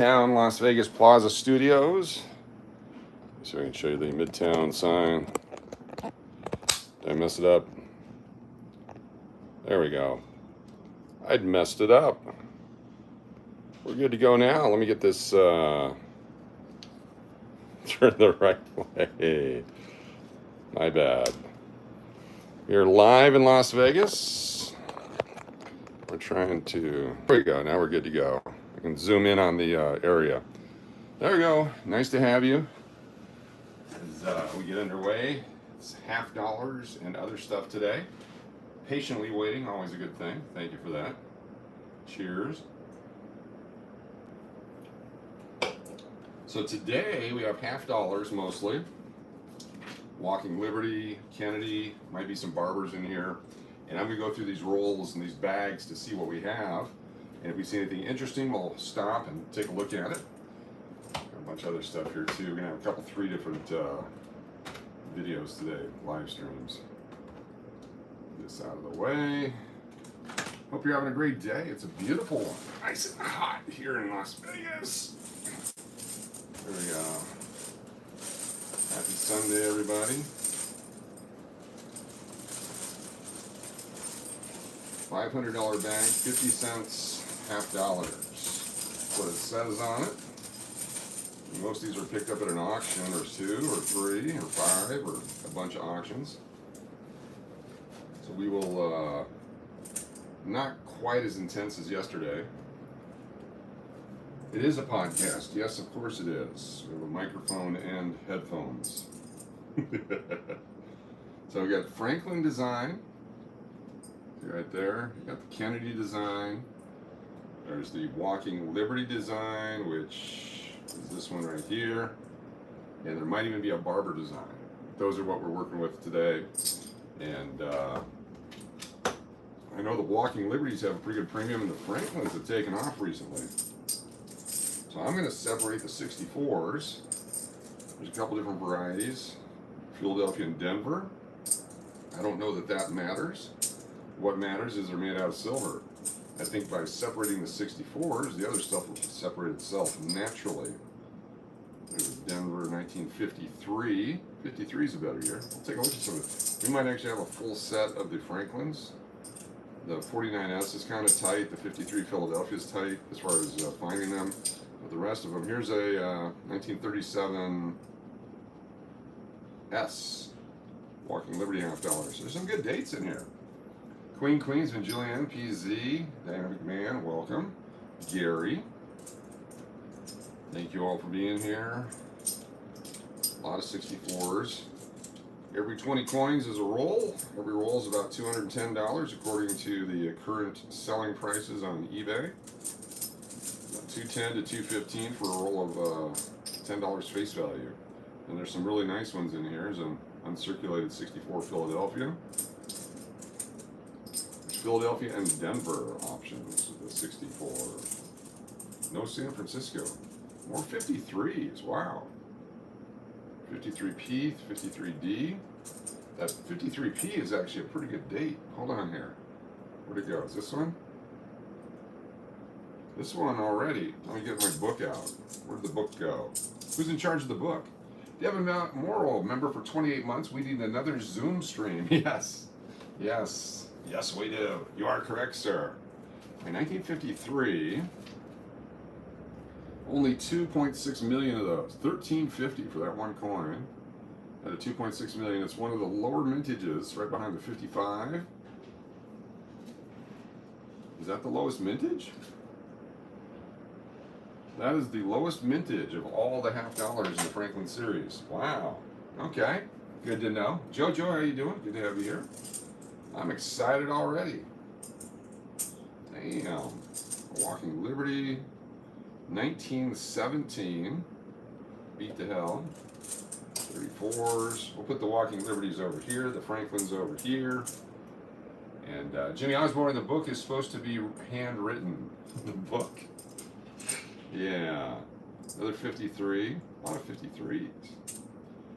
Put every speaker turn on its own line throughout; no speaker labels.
Midtown Las Vegas Plaza Studios. So I can show you the Midtown sign. Did I mess it up? There we go. I'd messed it up. We're good to go now. Let me get this turn the right way. My bad. We're live in Las Vegas. We're trying to, there we go. Now we're good to go. I can zoom in on the area. There we go. Nice to have you. As we get underway, it's $50 and other stuff today. Patiently waiting, always a good thing. Thank you for that. Cheers. So today we have $50 mostly. Walking Liberty, Kennedy, might be some Barbers in here. And I'm gonna go through these rolls and these bags to see what we have. And if we see anything interesting, we'll stop and take a look at it. Got a bunch of other stuff here too. We're gonna have three different videos today, live streams. Get this out of the way. Hope you're having a great day. It's a beautiful one. Nice and hot here in Las Vegas. There we go. Happy Sunday, everybody. $500 bag, 50 cents, $50. That's what it says on it. And most of these are picked up at an auction, or 2, or 3, or 5, or a bunch of auctions. So we will, not quite as intense as yesterday. It is a podcast. Yes, of course it is. We have a microphone and headphones. So we got Franklin design. Right there. You got the Kennedy design. There's the Walking Liberty design, which is this one right here. And there might even be a Barber design. Those are what we're working with today. And I know the Walking Liberties have a pretty good premium, and the Franklins have taken off recently. So I'm going to separate the 64s. There's a couple different varieties. Philadelphia and Denver. I don't know that that matters. What matters is they're made out of silver. I think by separating the 64s, the other stuff will separate itself naturally. There's Denver 1953. 53 is a better year. We'll take a look at some of it. We might actually have a full set of the Franklins. The 49S is kind of tight. The 53 Philadelphia is tight as far as finding them. But the rest of them, here's a 1937 S. Walking Liberty $50. There's some good dates in here. Queens and Julianne, PZ, Dynamic Man, welcome. Gary, thank you all for being here. A lot of 64s. Every 20 coins is a roll. Every roll is about $210 according to the current selling prices on eBay. About $210 to $215 for a roll of $10 face value. And there's some really nice ones in here. There's an uncirculated 64 Philadelphia. Philadelphia and Denver options, the 64. No San Francisco. More 53s, wow. 53P, 53D. That 53P is actually a pretty good date. Hold on here. Where'd it go? Is this one? This one already. Let me get my book out. Where'd the book go? Who's in charge of the book? Devin Morrow, member for 28 months. We need another Zoom stream. Yes. Yes. Yes, we do. You are correct, sir. In 1953, only 2.6 million of those. $13.50 for that one coin. At a 2.6 million, it's one of the lower mintages, right behind the 55. Is that the lowest mintage? That is the lowest mintage of all the $50 in the Franklin series. Wow. Okay. Good to know. Jojo, how you doing? Good to have you here. I'm excited already. Damn. Walking Liberty, 1917. Beat the hell. 34s. We'll put the Walking Liberties over here, the Franklins over here. And Jimmy Osborne, the book is supposed to be handwritten. The book. Yeah. Another 53. A lot of 53s.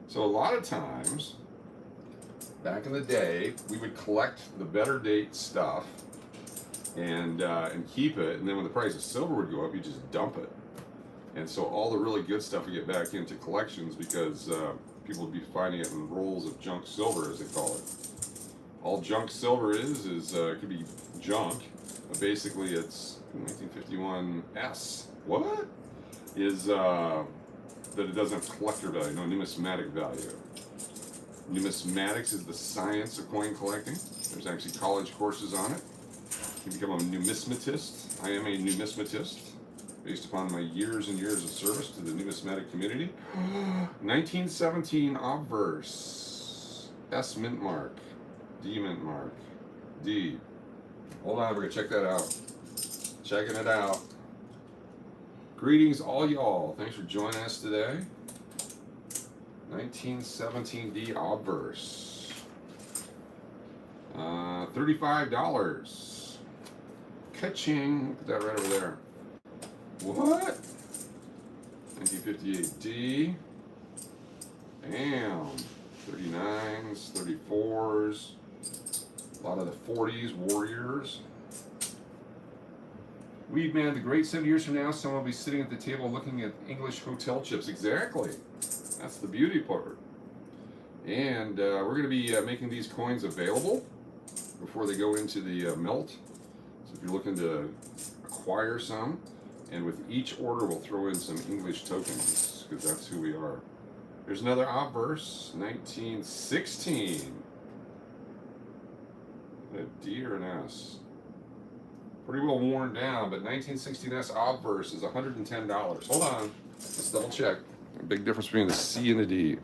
So a lot of times, back in the day, we would collect the better date stuff and keep it, and then when the price of silver would go up, you just dump it. And so all the really good stuff we get back into collections because people would be finding it in rolls of junk silver, as they call it. All junk silver is it could be junk, but basically it's 1951S. What? Is that it doesn't have collector value, no numismatic value. Numismatics is the science of coin collecting. There's actually college courses on it. You become a numismatist. I am a numismatist based upon my years and years of service to the numismatic community. 1917 obverse. S mint mark. D mint mark. D. Hold on, we're gonna check that out. Checking it out. Greetings all y'all. Thanks for joining us today. 1917 D obverse. $35. Ka-ching. Put that right over there. What? 1958 D. Damn. 39s, 34s. A lot of the 40s, Warriors. Weed man, the great 70 years from now, someone will be sitting at the table looking at English hotel chips. Exactly. That's the beauty part. And we're going to be making these coins available before they go into the melt. So if you're looking to acquire some, and with each order we'll throw in some English tokens, because that's who we are. There's another obverse, 1916. A D or an S? Pretty well worn down, but 1916S obverse is $110. Hold on, let's double check. A big difference between the C and the D.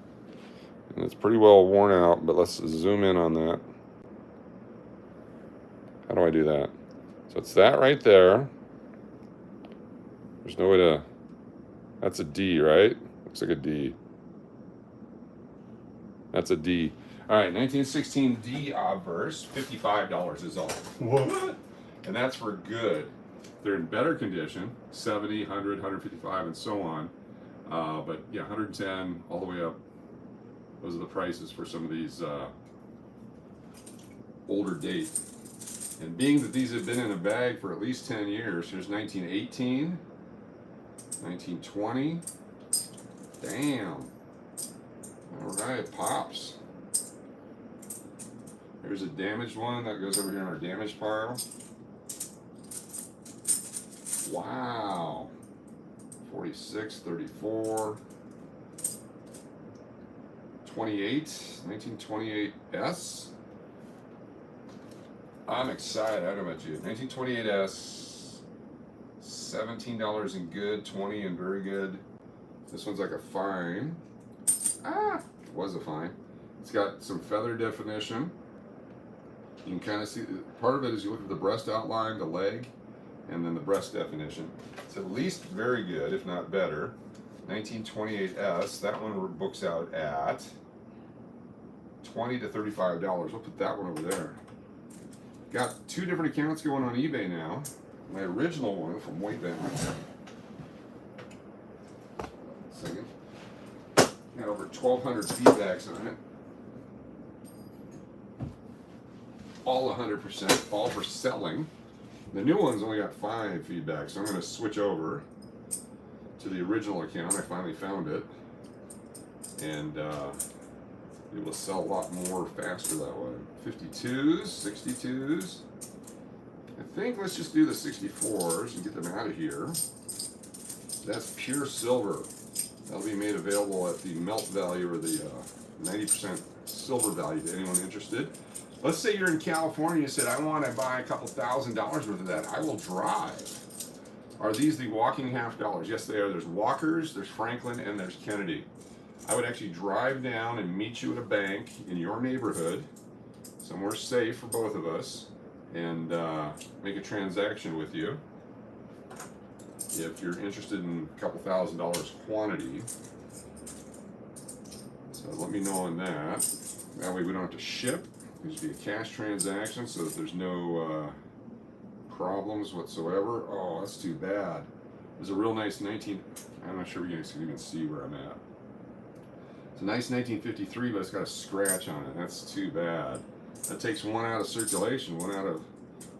And it's pretty well worn out, but let's zoom in on that. How do I do that? So it's that right there. There's no way to, that's a D, right? Looks like a D. That's a D. All right, 1916 D obverse, $55 is all. What? And that's for good. They're in better condition, 70, 100, 155, and so on. But yeah, 110 all the way up. Those are the prices for some of these older date. And being that these have been in a bag for at least 10 years, here's 1918, 1920. Damn. All right, pops. Here's a damaged one that goes over here in our damage pile. Wow. 46, 34, 28, 1928S. I'm excited. I don't know about you. 1928S, $17 in good, 20 in very good. This one's like a fine. It was a fine. It's got some feather definition. You can kind of see, part of it is you look at the breast outline, the leg, and then the breast definition. It's at least very good, if not better. 1928S, that one books out at $20 to $35. We'll put that one over there. Got two different accounts going on eBay now. My original one from way back. Second. Got over 1,200 feedbacks on it. All 100%, all for selling. The new one's only got 5 feedbacks, so I'm going to switch over to the original account. I finally found it, and be able to sell a lot more faster that way. 52s, 62s. I think let's just do the 64s and get them out of here. That's pure silver. That'll be made available at the melt value or the 90% silver value to anyone interested. Let's say you're in California and you said, I want to buy a couple $1,000 worth of that. I will drive. Are these the walking $50? Yes, they are. There's Walkers, there's Franklin, and there's Kennedy. I would actually drive down and meet you at a bank in your neighborhood, somewhere safe for both of us, and make a transaction with you. If you're interested in a couple $1,000 quantity. So let me know on that. That way we don't have to ship. It'll just be a cash transaction so that there's no problems whatsoever. Oh, that's too bad. There's a real nice I'm not sure you guys can even see where I'm at. It's a nice 1953, but it's got a scratch on it. That's too bad. That takes one out of circulation, one out of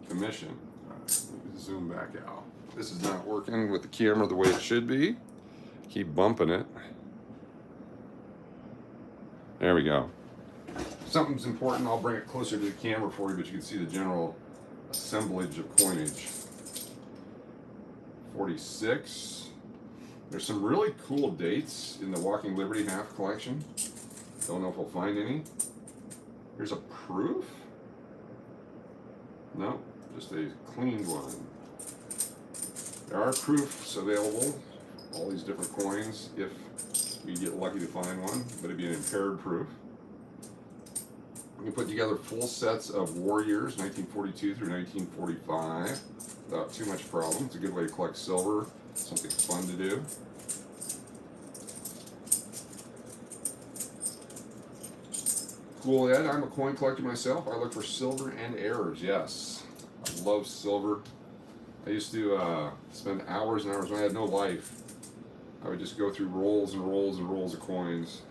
commission. All right, let me zoom back out. This is not working with the camera the way it should be. Keep bumping it. There we go. If something's important, I'll bring it closer to the camera for you, but you can see the general assemblage of coinage. 46. There's some really cool dates in the Walking Liberty half collection. Don't know if we'll find any. Here's a proof? No, just a cleaned one. There are proofs available, all these different coins, if we get lucky to find one, but it'd be an impaired proof. We can put together full sets of Warriors, 1942 through 1945, without too much problem. It's a good way to collect silver, something fun to do. Cool, Ed. I'm a coin collector myself. I look for silver and errors, yes. I love silver. I used to spend hours and hours when I had no life. I would just go through rolls and rolls and rolls of coins.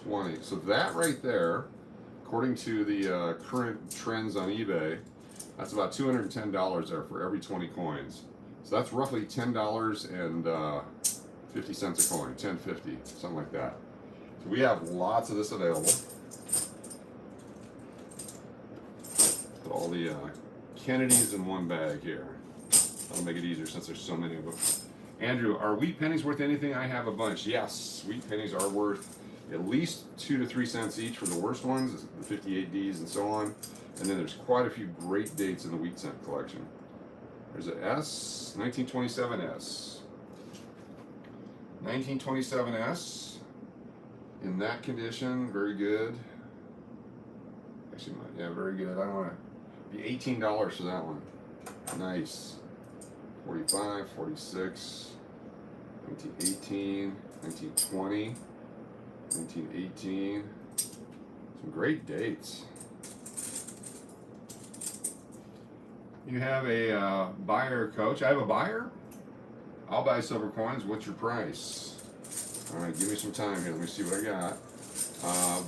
$20. So that right there, according to the current trends on eBay, that's about $210 there for every 20 coins. So that's roughly $10 and 50 cents a coin, $10.50, something like that. So we have lots of this available. Put all the Kennedys in one bag here. That'll make it easier since there's so many of them. Andrew, are wheat pennies worth anything? I have a bunch. Yes, wheat pennies are worth at least 2 to 3 cents each for the worst ones, the 58Ds and so on. And then there's quite a few great dates in the wheat cent collection. There's a S, 1927S. 1927S. In that condition, very good. Actually, yeah, very good. I don't want to be $18 for that one. Nice. 45, 46, 1918, 1920, 1918. Some great dates. You have a buyer, coach. I have a buyer. I'll buy silver coins. What's your price? All right, give me some time here. Let me see what I got.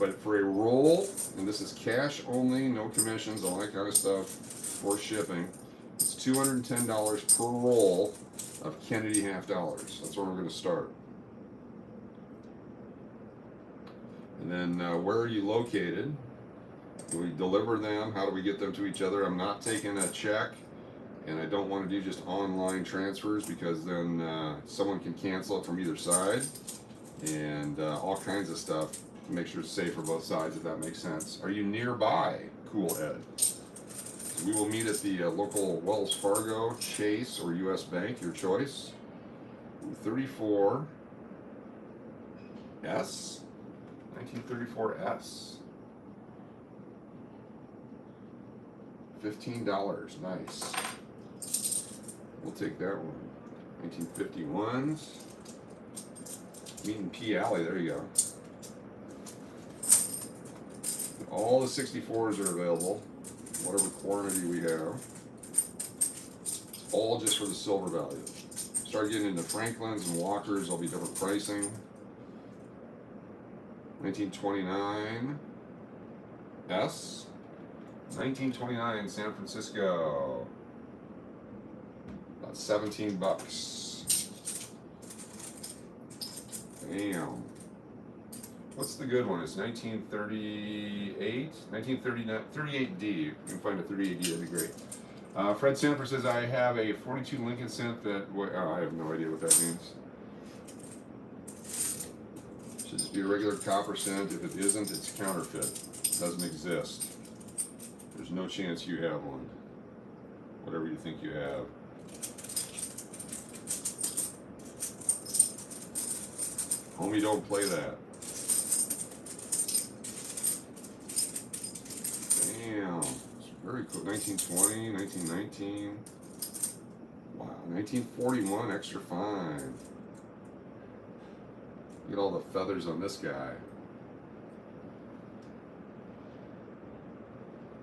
But for a roll, and this is cash only, no commissions, all that kind of stuff for shipping, it's $210 per roll of Kennedy half dollars. That's where we're going to start. And then where are you located? Do we deliver them? How do we get them to each other? I'm not taking a check, and I don't want to do just online transfers because then someone can cancel it from either side, and all kinds of stuff to make sure it's safe for both sides, if that makes sense. Are you nearby? Cool, Ed. So we will meet at the local Wells Fargo, Chase, or U.S. Bank, your choice. 34S, 1934S. $15, nice. We'll take that one. 1951s. Meeting P Alley, there you go. All the 64s are available, whatever quantity we have. All just for the silver value. Start getting into Franklins and Walkers, there'll be different pricing. 1929 S. 1929 San Francisco. About 17 bucks. Damn. What's the good one? It's 1938? 1939, 38D. You can find a 38D, that'd be great. Fred Sanford says, I have a 42 Lincoln cent that, I have no idea what that means. Should just be a regular copper cent. If it isn't, it's counterfeit. It doesn't exist. There's no chance you have one. Whatever you think you have. Homie, don't play that. Damn. It's very cool. 1920, 1919. Wow. 1941, extra fine. Look at all the feathers on this guy.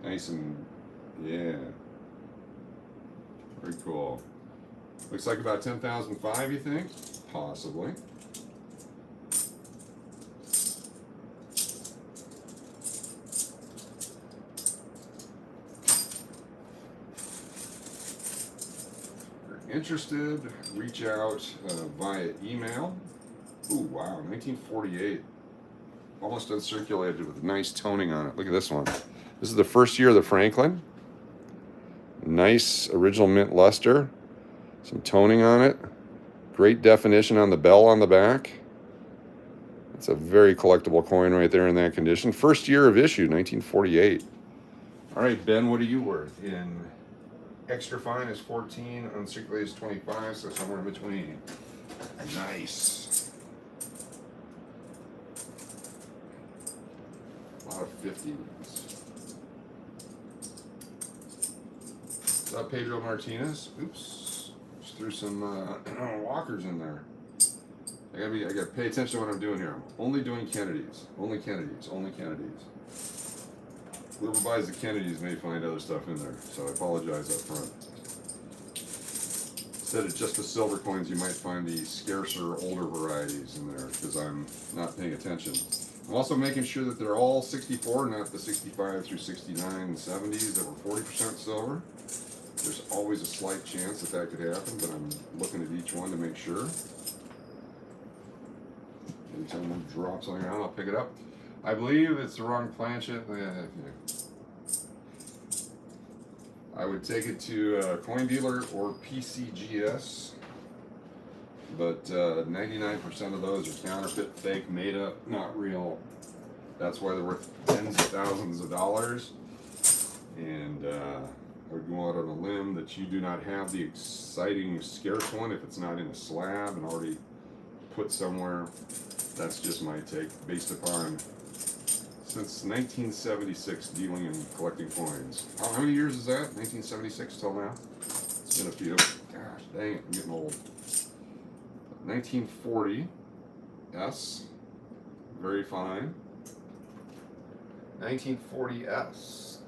Nice and, yeah. Very cool. Looks like about 10,005, you think? Possibly. Interested, reach out via email. Ooh, wow, 1948. Almost uncirculated with nice toning on it. Look at this one. This is the first year of the Franklin. Nice original mint luster. Some toning on it. Great definition on the bell on the back. It's a very collectible coin right there in that condition. First year of issue, 1948. All right, Ben, what are you worth? In extra fine is 14, uncirculated is 25, so somewhere in between. Nice. A lot of 50s. What's up, Pedro Martinez? Oops. Just threw some walkers in there. I gotta pay attention to what I'm doing here. I'm only doing Kennedys. Only Kennedys. Only Kennedys. Whoever buys the Kennedys may find other stuff in there, so I apologize up front. Instead of just the silver coins, you might find the scarcer, older varieties in there, because I'm not paying attention. I'm also making sure that they're all 64, not the 65 through 69 and 70s that were 40% silver. There's always a slight chance that that could happen, but I'm looking at each one to make sure. Anytime one drops on the ground, I'll pick it up. I believe it's the wrong planchette. I would take it to a coin dealer or PCGS, but 99% of those are counterfeit, fake, made up, not real. That's why they're worth tens of thousands of dollars. And I would go out on a limb that you do not have the exciting scarce one if it's not in a slab and already put somewhere. That's just my take, based upon since 1976 dealing and collecting coins. How many years is that? 1976 till now? It's been a few. Gosh, dang it, I'm getting old. 1940 S, very fine. 1940 S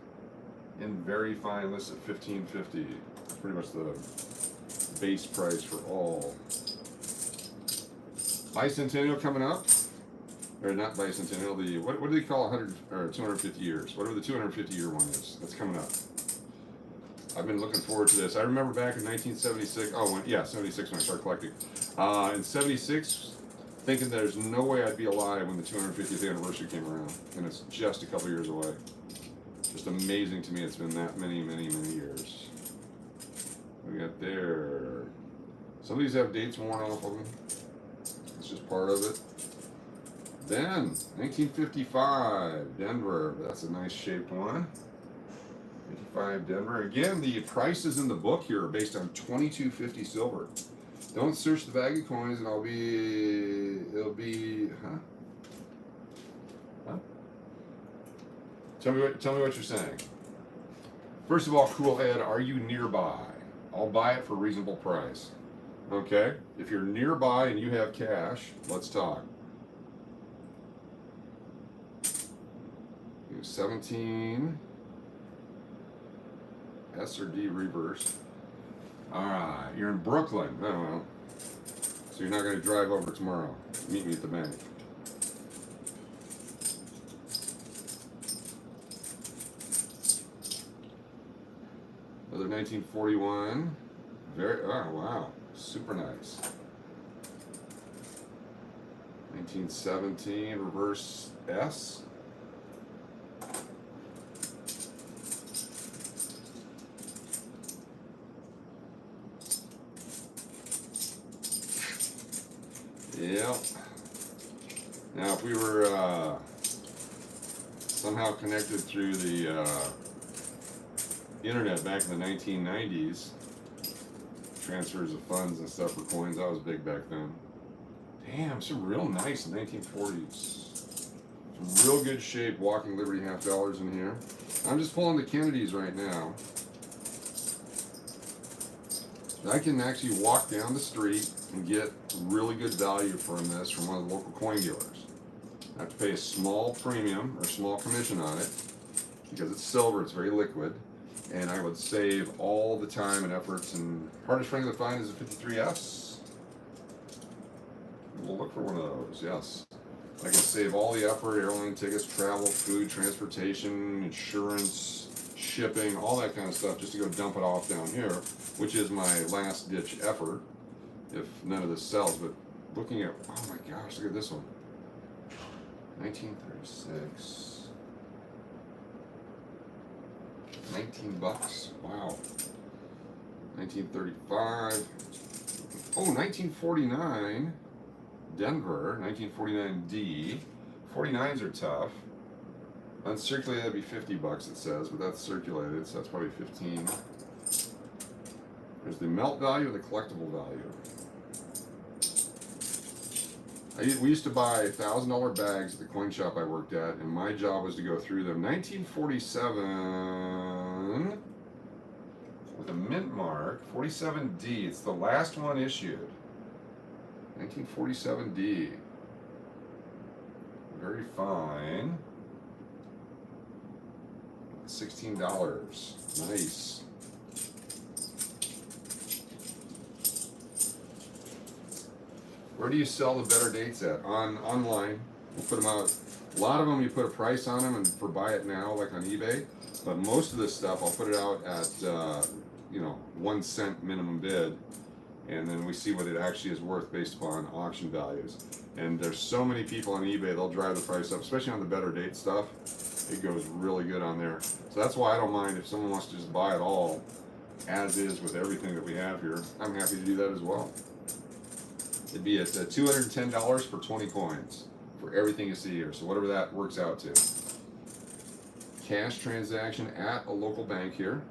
in very fine, listed at $15.50. Pretty much the base price for all. Bicentennial coming up, or not bicentennial, the, what do they call 100 or 250 years? Whatever the 250 year one is, that's coming up. I've been looking forward to this. I remember back in 1976, yeah, 76 when I started collecting. In 76, thinking there's no way I'd be alive when the 250th anniversary came around, and it's just a couple years away. Just amazing to me it's been that many years. What do we got there? Some of these have dates worn off of them. It's just part of it. Then, 1955, Denver. That's a nice shaped one. 55 Denver. Again, the prices in the book here are based on $22.50 silver. Don't search the bag of coins and it'll be, huh? Tell me what you're saying. First of all, Cool Ed, are you nearby? I'll buy it for a reasonable price. Okay? If you're nearby and you have cash, let's talk. 17 S or D reverse. Alright, you're in Brooklyn. Oh well. So you're not going to drive over tomorrow. Meet me at the bank. Another 1941. Oh wow. Super nice. 1917 reverse S. Yep. Now, if we were somehow connected through the internet back in the 1990s, transfers of funds and stuff for coins, that was big back then. Damn, some real nice 1940s. Some real good shape Walking Liberty half dollars in here. I'm just pulling the Kennedys right now. I can actually walk down the street and get really good value from this from one of the local coin dealers. I have to pay a small premium or small commission on it because it's silver, it's very liquid, and I would save all the time and efforts. And hardest Franklin to find is a 53S. We'll look for one of those, yes. I can save all the effort, airline tickets, travel, food, transportation, insurance, shipping, all that kind of stuff, just to go dump it off down here, which is my last ditch effort if none of this sells. But looking at, oh my gosh, look at this one. 1936. 19 bucks. Wow. 1935. Oh, 1949. Denver. 1949D. 49s are tough. Uncirculated, that'd be 50 bucks, it says, but that's circulated, so that's probably 15. There's the melt value and the collectible value. We used to buy $1,000 bags at the coin shop I worked at, and my job was to go through them. 1947 with a mint mark, 47D. It's the last one issued. 1947D. Very fine. $16. Nice. Where do you sell the better dates at? Online. We'll put them out. A lot of them you put a price on them and for buy it now, like on eBay. But most of this stuff I'll put it out at 1 cent minimum bid, and then we see what it actually is worth based upon auction values. And there's so many people on eBay, they'll drive the price up, especially on the better date stuff. It goes really good on there. So that's why I don't mind if someone wants to just buy it all as is with everything that we have here. I'm happy to do that as well. It'd be at $210 for 20 coins for everything you see here. So whatever that works out to. Cash transaction at a local bank here.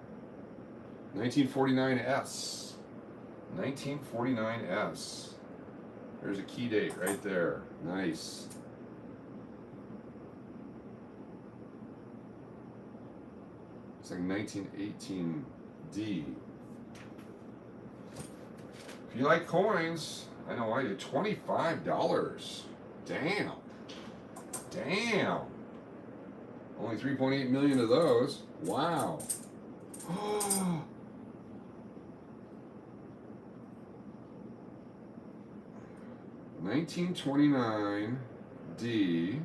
1949S. 1949S. There's a key date right there. Nice. It's like 1918D. If you like coins, I know I do. $25. Damn. Damn. Only 3.8 million of those. Wow. 1929D.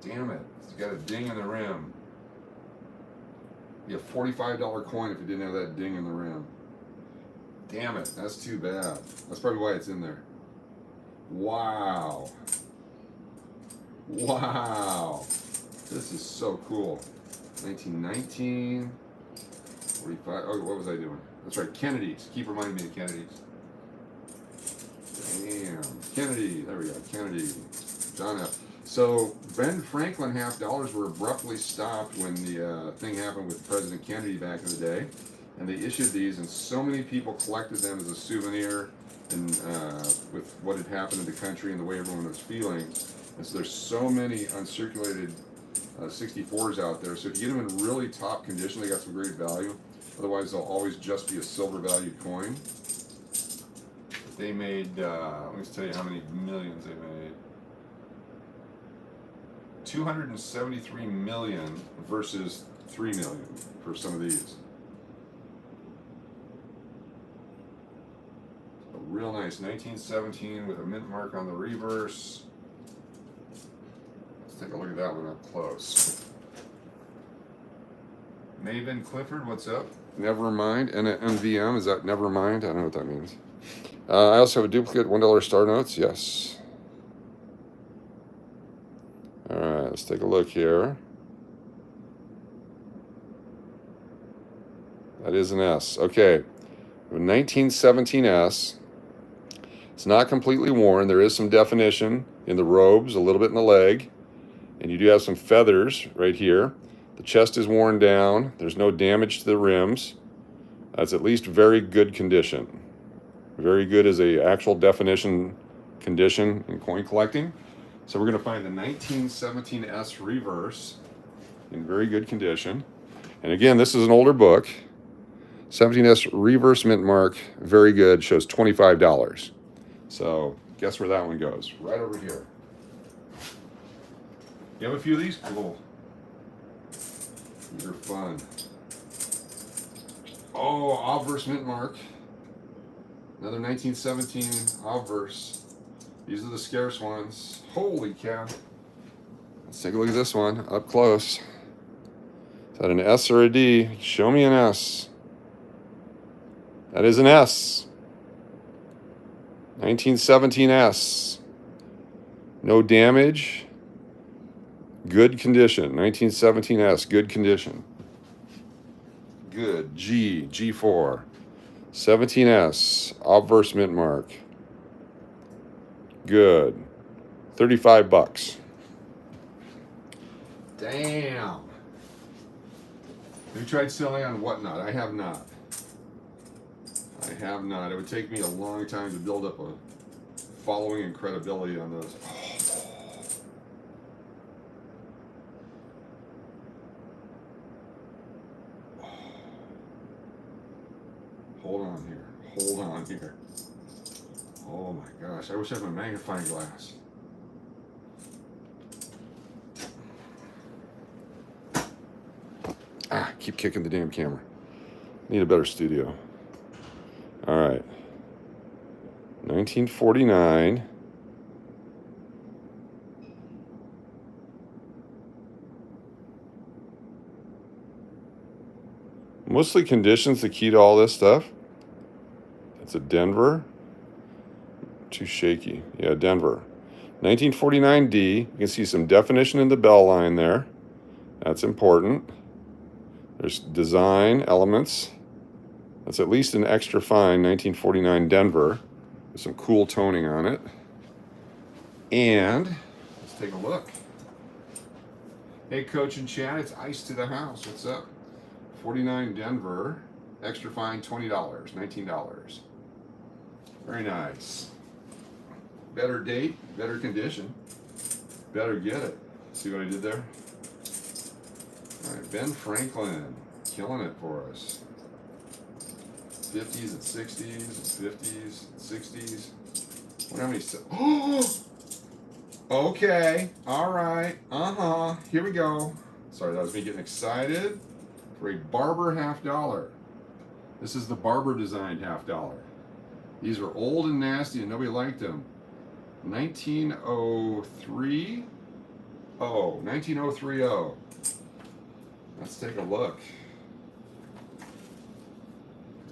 Damn it. It's got a ding in the rim. Be a $45 coin if it didn't have that ding in the rim. Damn it. That's too bad. That's probably why it's in there. Wow. Wow. This is so cool. 1919. 45. Oh, what was I doing? That's right. Kennedy's. Keep reminding me of Kennedy's. Damn. Kennedy. There we go. Kennedy. John F. So Ben Franklin $50 were abruptly stopped when the thing happened with President Kennedy back in the day. And they issued these, and so many people collected them as a souvenir and with what had happened in the country and the way everyone was feeling. And so there's so many uncirculated 64s out there. So if you get them in really top condition, they got some great value. Otherwise, they'll always just be a silver valued coin. They made, let me tell you how many millions they made. 273 million versus 3 million for some of these. So real nice, 1917 with a mint mark on the reverse. Let's take a look at that one up close. Maven Clifford, what's up? Never mind. NVM, is that never mind? I don't know what that means. I also have a duplicate $1 star notes. Yes. All right, let's take a look here. That is an S. Okay. 1917S. It's not completely worn. There is some definition in the robes, a little bit in the leg. And you do have some feathers right here. The chest is worn down. There's no damage to the rims. That's at least very good condition. Very good as a actual definition condition in coin collecting. So we're going to find the 1917S reverse in very good condition. And again, this is an older book. 17S reverse mint mark, very good, shows $25. So guess where that one goes? Right over here. You have a few of these? Cool. These are fun. Oh, obverse mint mark. Another 1917 obverse. These are the scarce ones. Holy cow. Let's take a look at this one up close. that an S or a D? Show me an S. That is an S. 1917 S. No damage. Good condition. 1917 S. Good condition. Good. G. G4. 17S. Obverse mint mark. Good. 35 bucks. Damn. Have you tried selling on Whatnot? I have not. I have not. It would take me a long time to build up a following and credibility on those. Hold on here. Hold on here. Oh my gosh. I wish I had my magnifying glass. Ah, keep kicking the damn camera. Need a better studio. All right. 1949. Mostly conditions the key to all this stuff. It's a Denver. Too shaky. Yeah, Denver. 1949D. You can see some definition in the bell line there. That's important. There's design elements. That's at least an extra fine 1949 Denver with some cool toning on it. And let's take a look. Hey, Coach and Chad, it's Ice to the House. What's up? 49 Denver, extra fine $20, $19. Very nice. Better date, better condition. Better get it. See what I did there? All right, Ben Franklin, killing it for us. 50s and 60s and 50s and 60s. What, how many? Oh! Okay, all right, here we go. Sorry, that was me getting excited for a Barber $50. This is the Barber designed $50. These are old and nasty and nobody liked them. 1903. Oh, 19030. Let's take a look.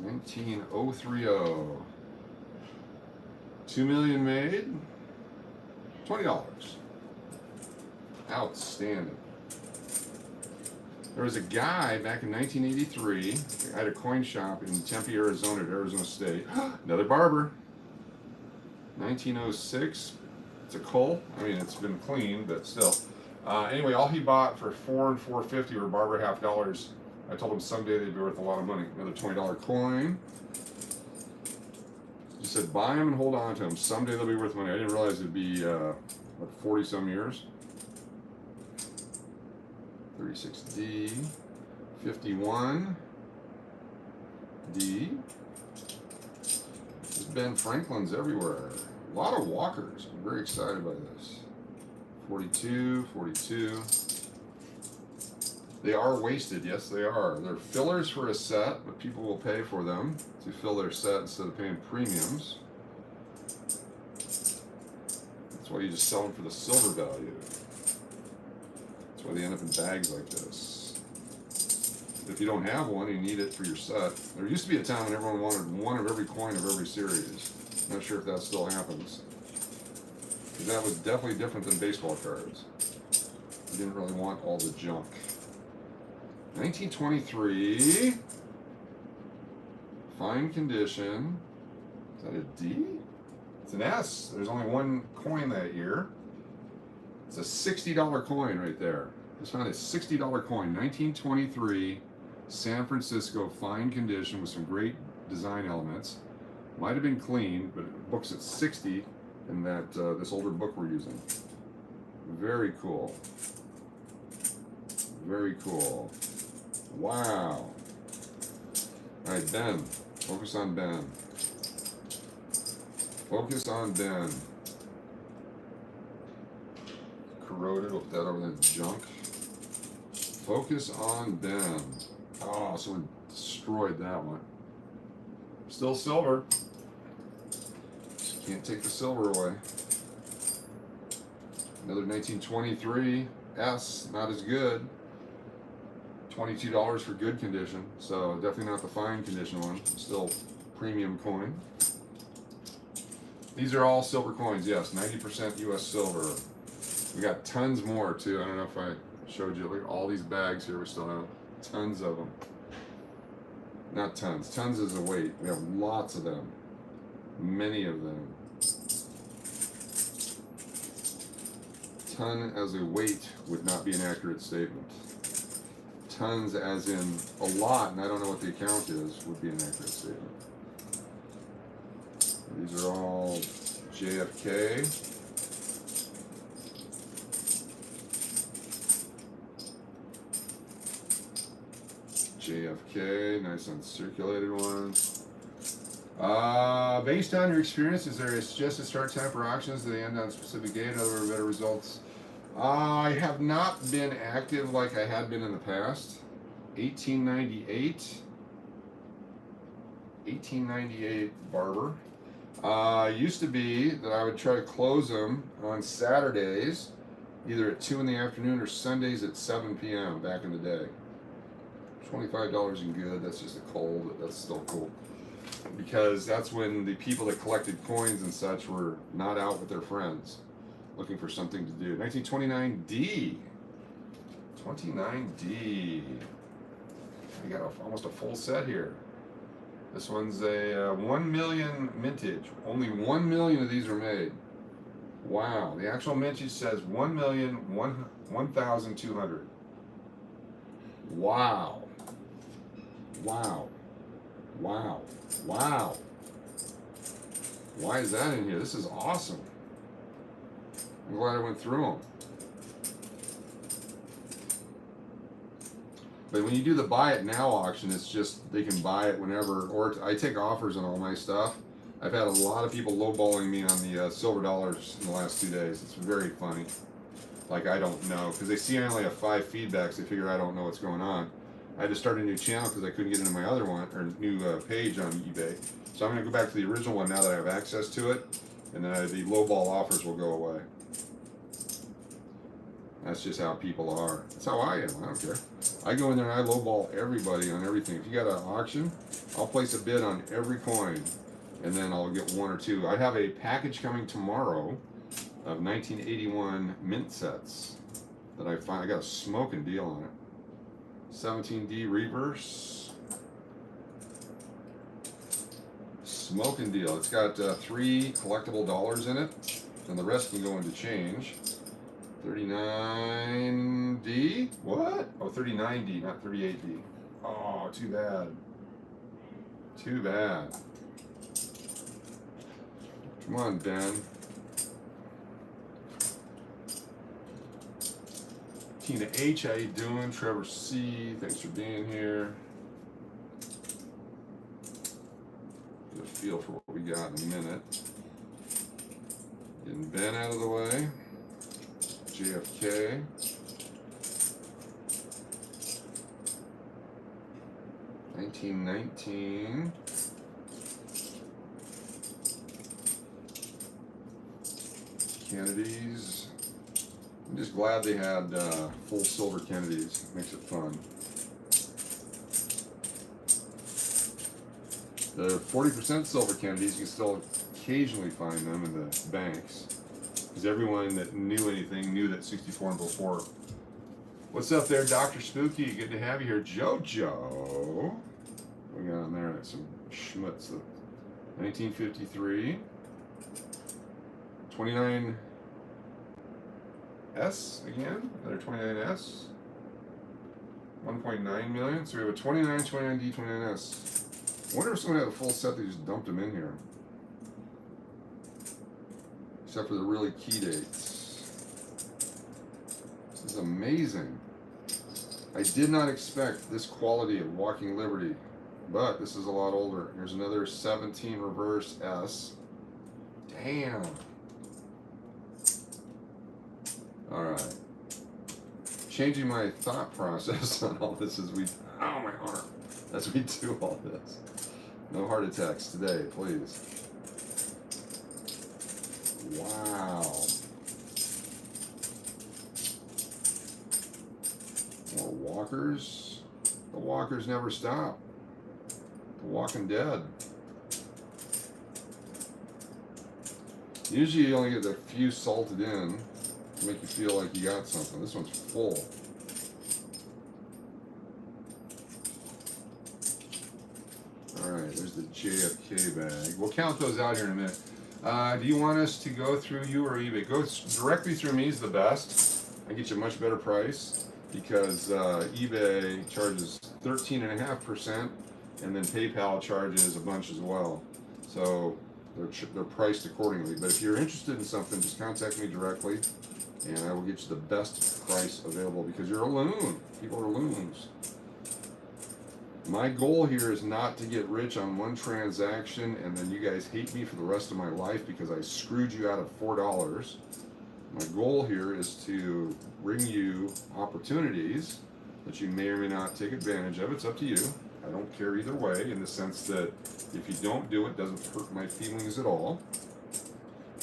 19030. 2 million made. $20. Outstanding. There was a guy back in 1983. I had a coin shop in Tempe, Arizona, at Arizona State. Another Barber. 1906. It's a Cole. I mean, it's been clean, but still. Anyway, all he bought for $4 and $4.50 were Barber $50. I told him someday they'd be worth a lot of money. Another $20 coin. Just said buy them and hold on to them. Someday they'll be worth money. I didn't realize it'd be what, 40 some years. 36D, 51D. There's Ben Franklin's everywhere. A lot of walkers. I'm very excited by this. 42, 42. They are wasted, yes they are. They're fillers for a set, but people will pay for them to fill their set instead of paying premiums. That's why you just sell them for the silver value. That's why they end up in bags like this. If you don't have one, you need it for your set. There used to be a time when everyone wanted one of every coin of every series. Not sure if that still happens. Because that was definitely different than baseball cards. You didn't really want all the junk. 1923. Fine condition. Is that a D? It's an S. There's only one coin that year. It's a $60 coin right there. Just found a $60 coin. 1923. San Francisco, fine condition with some great design elements. Might have been clean, but it books at 60 in that this older book we're using. Very cool. Very cool. Wow. All right, Ben. Focus on Ben. Focus on Ben. Corroded. We'll put that over the junk. Focus on Ben. Oh, someone destroyed that one. Still silver. Can't take the silver away. Another 1923 S, not as good. $22 for good condition, so definitely not the fine condition one. Still premium coin. These are all silver coins, yes, 90% US silver. We got tons more too. I don't know if I showed you. Look at all these bags here. We still have tons of them. Not tons. Tons is a weight. We have lots of them. Many of them. Ton as a weight would not be an accurate statement. Tons as in a lot, and I don't know what the account is, would be an accurate statement. These are all JFK. JFK, nice uncirculated ones. Based on your experience, is there a suggested start time for auctions? Do they end on a specific date? In other words, better results? I have not been active like I had been in the past. 1898 Barber. Used to be that I would try to close them on Saturdays, either at 2 in the afternoon or Sundays at 7 p.m. back in the day. $25 in good, that's just a cold, but that's still cool. Because that's when the people that collected coins and such were not out with their friends, looking for something to do. 1929D. 29D. We got almost a full set here. This one's a 1 million mintage. Only 1 million of these were made. Wow. The actual mintage says 1,200. Wow. Wow. Wow. Wow. Why is that in here? This is awesome. I'm glad I went through them. But when you do the buy it now auction, it's just they can buy it whenever, or I take offers on all my stuff. I've had a lot of people lowballing me on the silver dollars in the last 2 days. It's very funny. Like I don't know, because they see I only have 5 feedbacks. They figure I don't know what's going on. I had to start a new channel because I couldn't get into my other one, or new page on eBay. So I'm going to go back to the original one now that I have access to it, and then the lowball offers will go away. That's just how people are. That's how I am. I don't care. I go in there and I lowball everybody on everything. If you got an auction, I'll place a bid on every coin, and then I'll get 1 or 2. I have a package coming tomorrow of 1981 mint sets that I find. I got a smoking deal on it. 17D reverse. Smoking deal. It's got 3 collectible dollars in it, and the rest can go into change. 39D? What? Oh, 39D, not 38D. Oh, too bad. Too bad. Come on, Ben. Tina H, how you doing? Trevor C, thanks for being here. Get a feel for what we got in a minute. Getting Ben out of the way. JFK. $19.19. Kennedys. I'm just glad they had full silver Kennedys. It makes it fun. The 40% silver Kennedys, you can still occasionally find them in the banks. Because everyone that knew anything knew that 64 and before. What's up there, Dr. Spooky? Good to have you here. JoJo. What we got on there? Some schmutz. 1953. 29S again. Another 29S. 1.9 million. So we have a 29, 29D, 29S. I wonder if someone had a full set, they just dumped them in here. Except for the really key dates. This is amazing. I did not expect this quality of Walking Liberty, but this is a lot older. Here's another 17 reverse S. Damn. All right. Changing my thought process on all this as we, ow, my arm, as we do all this. No heart attacks today, please. Wow. More walkers. The walkers never stop. The Walking Dead. Usually you only get a few salted in to make you feel like you got something. This one's full. Alright, there's the JFK bag. We'll count those out here in a minute. Do you want us to go through you or eBay? Go directly through me is the best. I get you a much better price because eBay charges 13.5% and then PayPal charges a bunch as well. So they're priced accordingly. But if you're interested in something, just contact me directly and I will get you the best price available because you're a loon. People are loons. My goal here is not to get rich on one transaction and then you guys hate me for the rest of my life because I screwed you out of $4. My goal here is to bring you opportunities that you may or may not take advantage of. It's up to you. I don't care either way in the sense that if you don't do it, it doesn't hurt my feelings at all.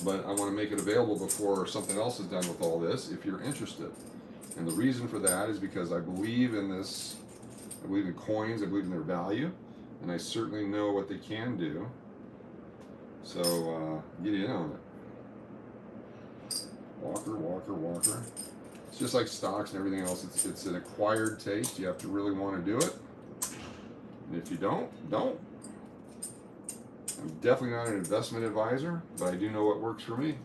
But I want to make it available before something else is done with all this if you're interested. And the reason for that is because I believe in this. I believe in coins, I believe in their value, and I certainly know what they can do. So, get in on it. Walker. It's just like stocks and everything else. It's an acquired taste. You have to really want to do it. And if you don't. I'm definitely not an investment advisor, but I do know what works for me.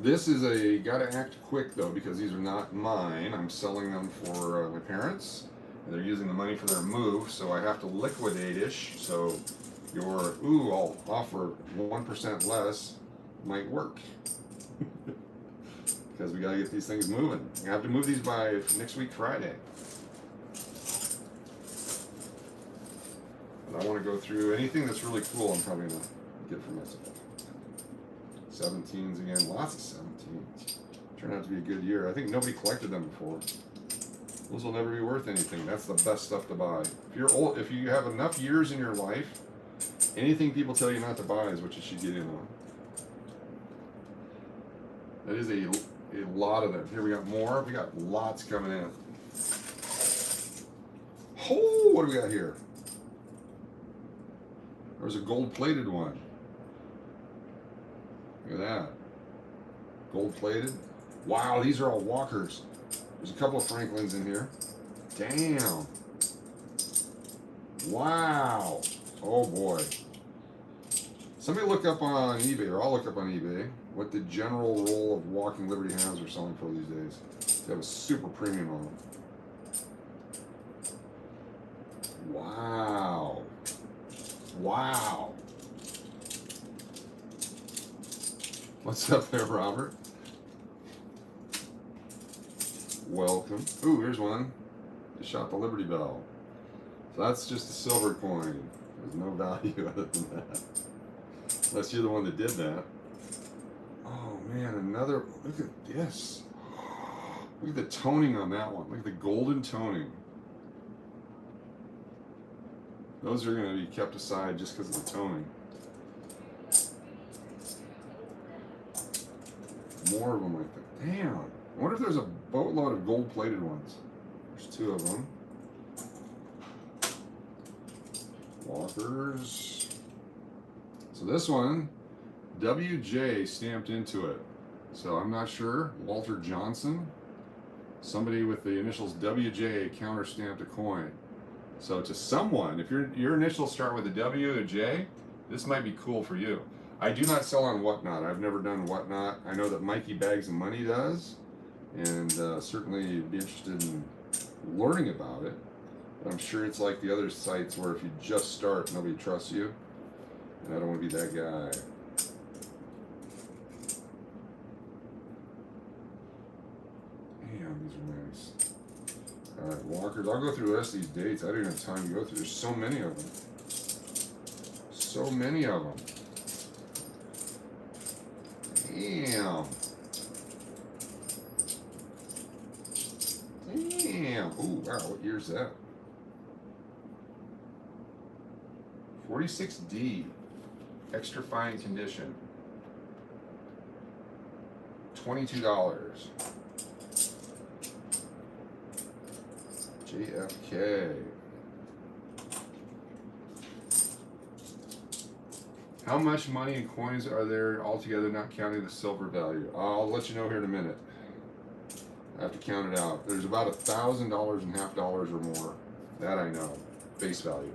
This is a gotta act quick though because these are not mine. I'm selling them for my parents. And they're using the money for their move, so I have to liquidate-ish. So your I'll offer 1% less might work because we gotta get these things moving. I have to move these by next week Friday. But I want to go through anything that's really cool. I'm probably gonna get for myself. 17s again, lots of 17s. Turned out to be a good year. I think nobody collected them before. Those will never be worth anything. That's the best stuff to buy. If you're old, if you have enough years in your life, anything people tell you not to buy is what you should get in on. That is a lot of them. Here we got more. We got lots coming in. Oh, what do we got here? There's a gold-plated one. Look at that. Gold-plated. Wow, these are all walkers. There's a couple of Franklins in here. Damn. Wow. Oh boy. Somebody look up on eBay, or I'll look up on eBay, what the general roll of Walking Liberty Hounds are selling for these days. They have a super premium on them. Wow. Wow. What's up there, Robert? Welcome. Ooh, here's one. Just shot the Liberty Bell. So that's just a silver coin. There's no value other than that. Unless you're the one that did that. Oh man, another. Look at this. Look at the toning on that one. Look at the golden toning. Those are going to be kept aside just because of the toning. More of them like that. Damn. I wonder if there's a boatload of gold-plated ones. There's two of them. Walkers. So this one, WJ stamped into it. So I'm not sure. Walter Johnson. Somebody with the initials WJ counter-stamped a coin. So to someone, if your initials start with a W or J, this might be cool for you. I do not sell on Whatnot. I've never done Whatnot. I know that Mikey Bags of Money does, and certainly be interested in learning about it. But I'm sure it's like the other sites where if you just start, nobody trusts you, and I don't want to be that guy. Damn, these are nice. All right, Walkers. I'll go through the rest of these dates. I don't even have time to go through. There's so many of them. So many of them. Damn. Damn. Ooh, wow, what year's that? 46D. Extra fine condition. $22. JFK. How much money and coins are there altogether, not counting the silver value? I'll let you know here in a minute. I have to count it out. There's about $1,000 and half dollars or more. That I know. Base value.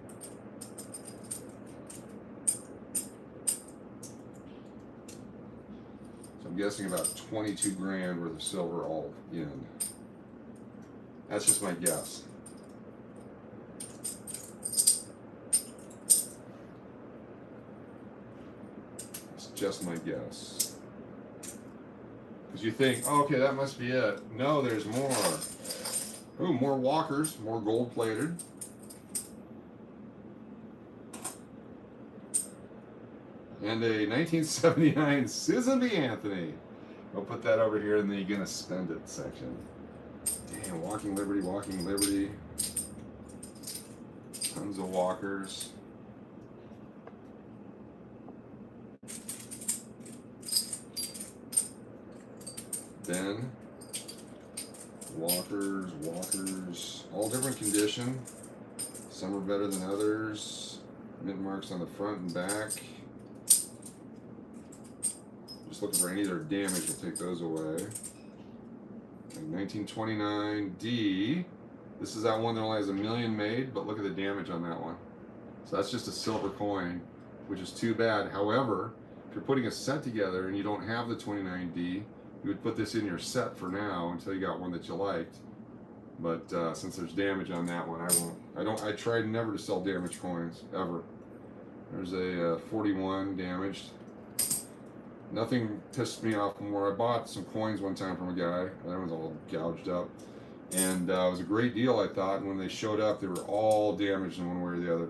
So I'm guessing about 22 grand worth of silver all in. That's just my guess. Just my guess. Because you think, oh, okay, that must be it. No, there's more. Ooh, more walkers, more gold plated. And a 1979 Susan B. Anthony. I'll put that over here in the gonna spend it section. Damn, Walking Liberty, Walking Liberty. Tons of walkers. Then, walkers, all different condition. Some are better than others. Mint marks on the front and back. Just looking for any of their damage, we'll take those away. And 1929 D. This is that one that only has 1 million made, but look at the damage on that one. So that's just a silver coin, which is too bad. However, if you're putting a set together and you don't have the 29D, you would put this in your set for now until you got one that you liked. But since there's damage on that one, I tried never to sell damaged coins, ever. There's a 41 damaged. Nothing pissed me off more. I bought some coins one time from a guy. That was all gouged up. And it was a great deal, I thought. And when they showed up, they were all damaged in one way or the other.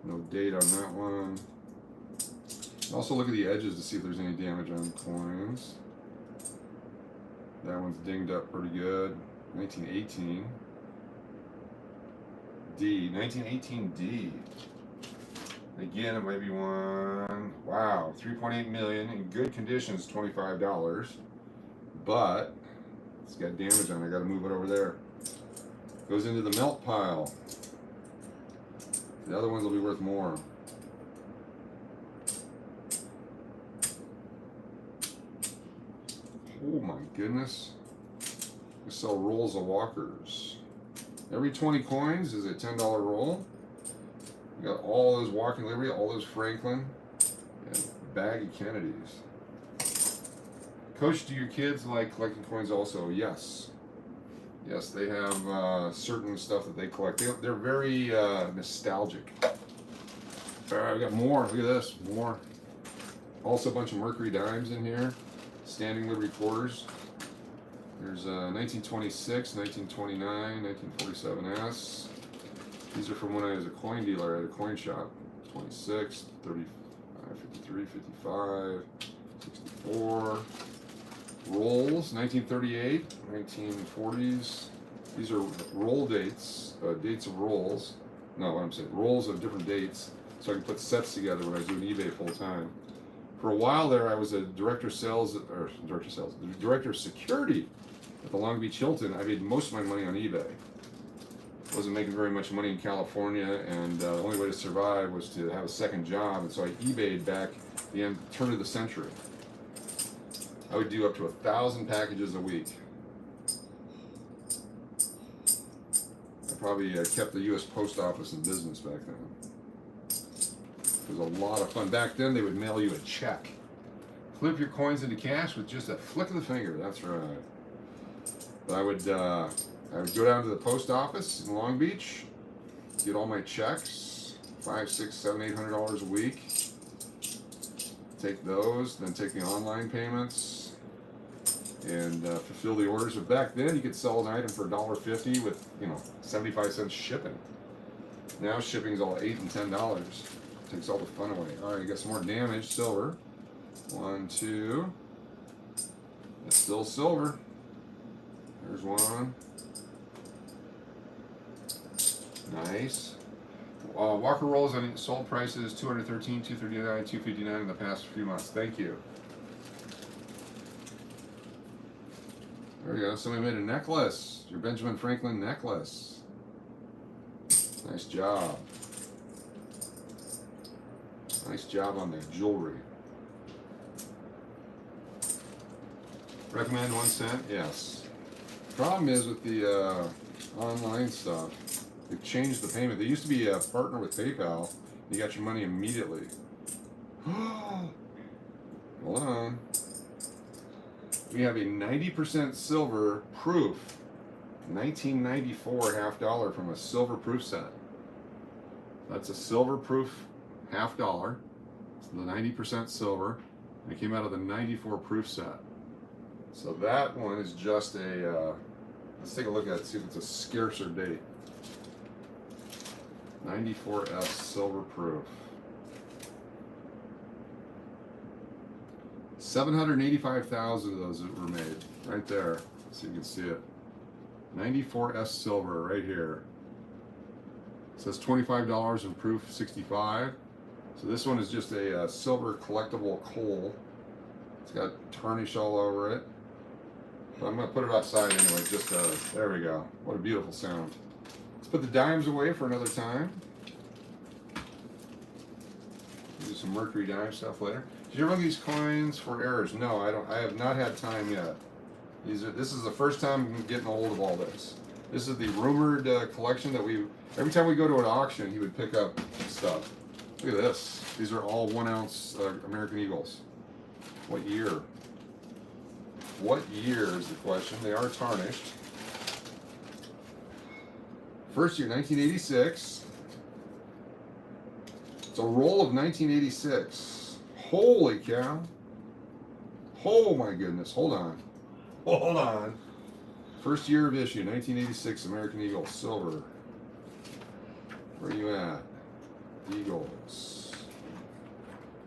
No date on that one. Also look at the edges to see if there's any damage on coins. That one's dinged up pretty good. 1918 D. 1918 D. Again, it might be one. Wow, 3.8 million in good conditions, $25. But it's got damage on it. I got to move it over there. Goes into the melt pile. The other ones will be worth more. Oh my goodness. We sell rolls of walkers. Every 20 coins is a $10 roll. You got all those Walking Liberty, all those Franklin, and a bag of Kennedys. Coach, do your kids like collecting coins also? Yes. Yes, they have certain stuff that they collect. They're very nostalgic. Alright, we got more. Look at this. More. Also a bunch of Mercury dimes in here. Standing Liberty quarters. There's 1926, 1929, 1947S. These are from when I was a coin dealer at a coin shop. 26, 35, 53, 55, 64. Rolls, 1938, 1940s. These are roll dates, dates of rolls. No, what I'm saying, rolls of different dates, so I can put sets together when I was doing eBay full time. For a while there, I was a director of security at the Long Beach Hilton. I made most of my money on eBay. Wasn't making very much money in California, and the only way to survive was to have a second job, and so I eBayed back the turn of the century. I would do up to 1,000 packages a week. I probably kept the U.S. Post Office in business back then. It was a lot of fun. Back then, they would mail you a check. Flip your coins into cash with just a flick of the finger. That's right. But I would go down to the post office in Long Beach, get all my checks, $500, $600, $700, $800 a week. Take those, then take the online payments, and fulfill the orders. But back then, you could sell an item for $1.50 with 75 cents shipping. Now shipping's all $8 and $10. Takes all the fun away. All right, you got some more damaged silver. 1, 2. It's still silver. There's one. Nice. Walker rolls on sold prices $213, $239, $259 in the past few months. Thank you. There we go. Somebody made a necklace. Your Benjamin Franklin necklace. Nice job. Nice job on that jewelry. Recommend 1 cent? Yes. Problem is with the online stuff, they've changed the payment. They used to be a partner with PayPal. You got your money immediately. Hold on. We have a 90% silver proof. 1994 $half from a silver proof set. That's a silver proof $half. It's the 90% silver. It came out of the 94 proof set. So that one is just a, let's take a look at it, see if it's a scarcer date. 94S silver proof. 785,000 of those were made right there, so you can see it. 94S silver right here. It says $25 and proof 65. So this one is just a silver collectible coal. It's got tarnish all over it. But I'm going to put it outside anyway, just there we go. What a beautiful sound. Let's put the dimes away for another time. Do some mercury dime stuff later. Did you ever look at these coins for errors? No, I don't. I have not had time yet. This is the first time I'm getting a hold of all this. This is the rumored collection that every time we go to an auction, he would pick up stuff. Look at this. These are all 1 ounce American Eagles. What year? What year is the question? They are tarnished. First year, 1986. It's a roll of 1986. Holy cow. Oh my goodness. Hold on. Hold on. First year of issue, 1986 American Eagle, silver. Where are you at? Eagles.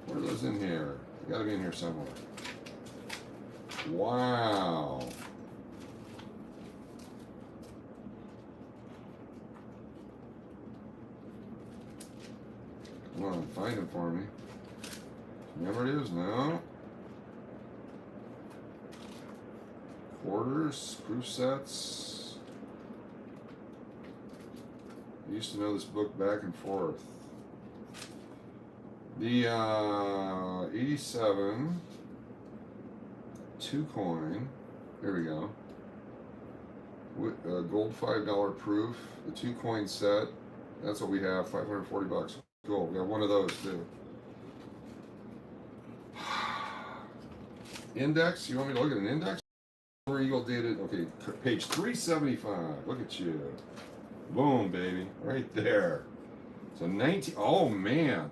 Where are those in here? They gotta be in here somewhere. Wow. Come on, find them for me. Remember it is? No. Quarters, proof sets. I used to know this book back and forth. The 87 2 coin. Here we go. With gold $5 proof. The 2 coin set. That's what we have. 540 bucks. Gold. We got one of those too. Index. You want me to look at an index? Silver Eagle dated. Okay, page 375. Look at you. Boom, baby. Right there. So 19. Oh man.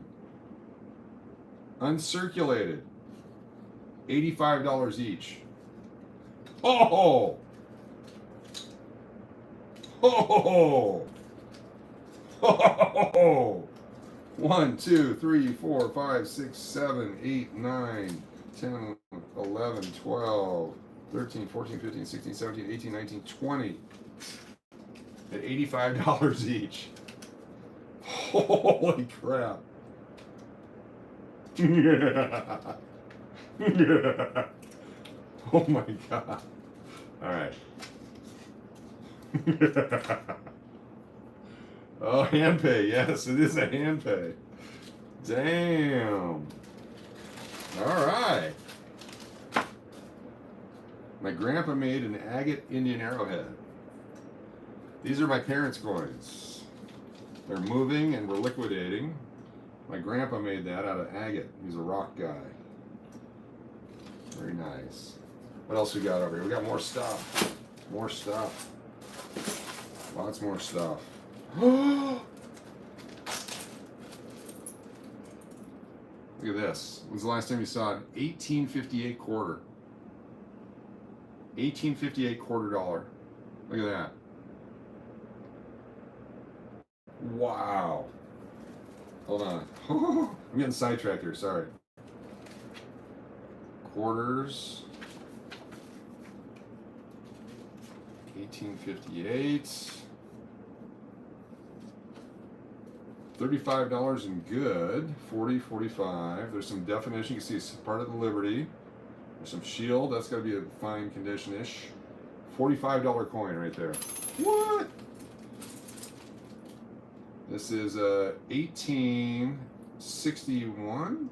Uncirculated. $85 each. Oh! Oh! Oh! 1, 2, 3, 4, 5, 6, 7, 8, 9, 10, 11, 12, 13, 14, 15, 16, 17, 18, 19, 20. At $85 each. Holy crap. Oh my god. Alright. Oh, hand pay. Yes, it is a hand pay. Damn. Alright. My grandpa made an agate Indian arrowhead. These are my parents' coins. They're moving and we're liquidating. My grandpa made that out of agate. He's a rock guy. Very nice. What else we got over here? We got more stuff. More stuff. Lots more stuff. Look at this. When's the last time you saw an 1858 quarter? 1858 quarter dollar. Look at that. Wow. Hold on. I'm getting sidetracked here, sorry. Quarters. 1858. $35 in good. 40, 45. There's some definition. You can see it's part of the Liberty. There's some shield. That's got to be a fine condition-ish. $45 coin right there. What? This is 1861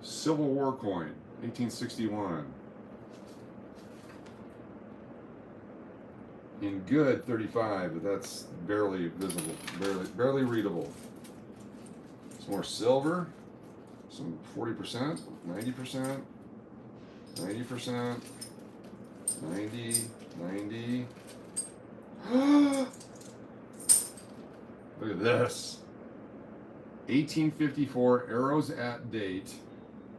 Civil War coin, 1861. In good, 35, but that's barely visible, barely readable. Some more silver, some 40%, 90%, 90%, 90, 90. Look at this. 1854 arrows at date,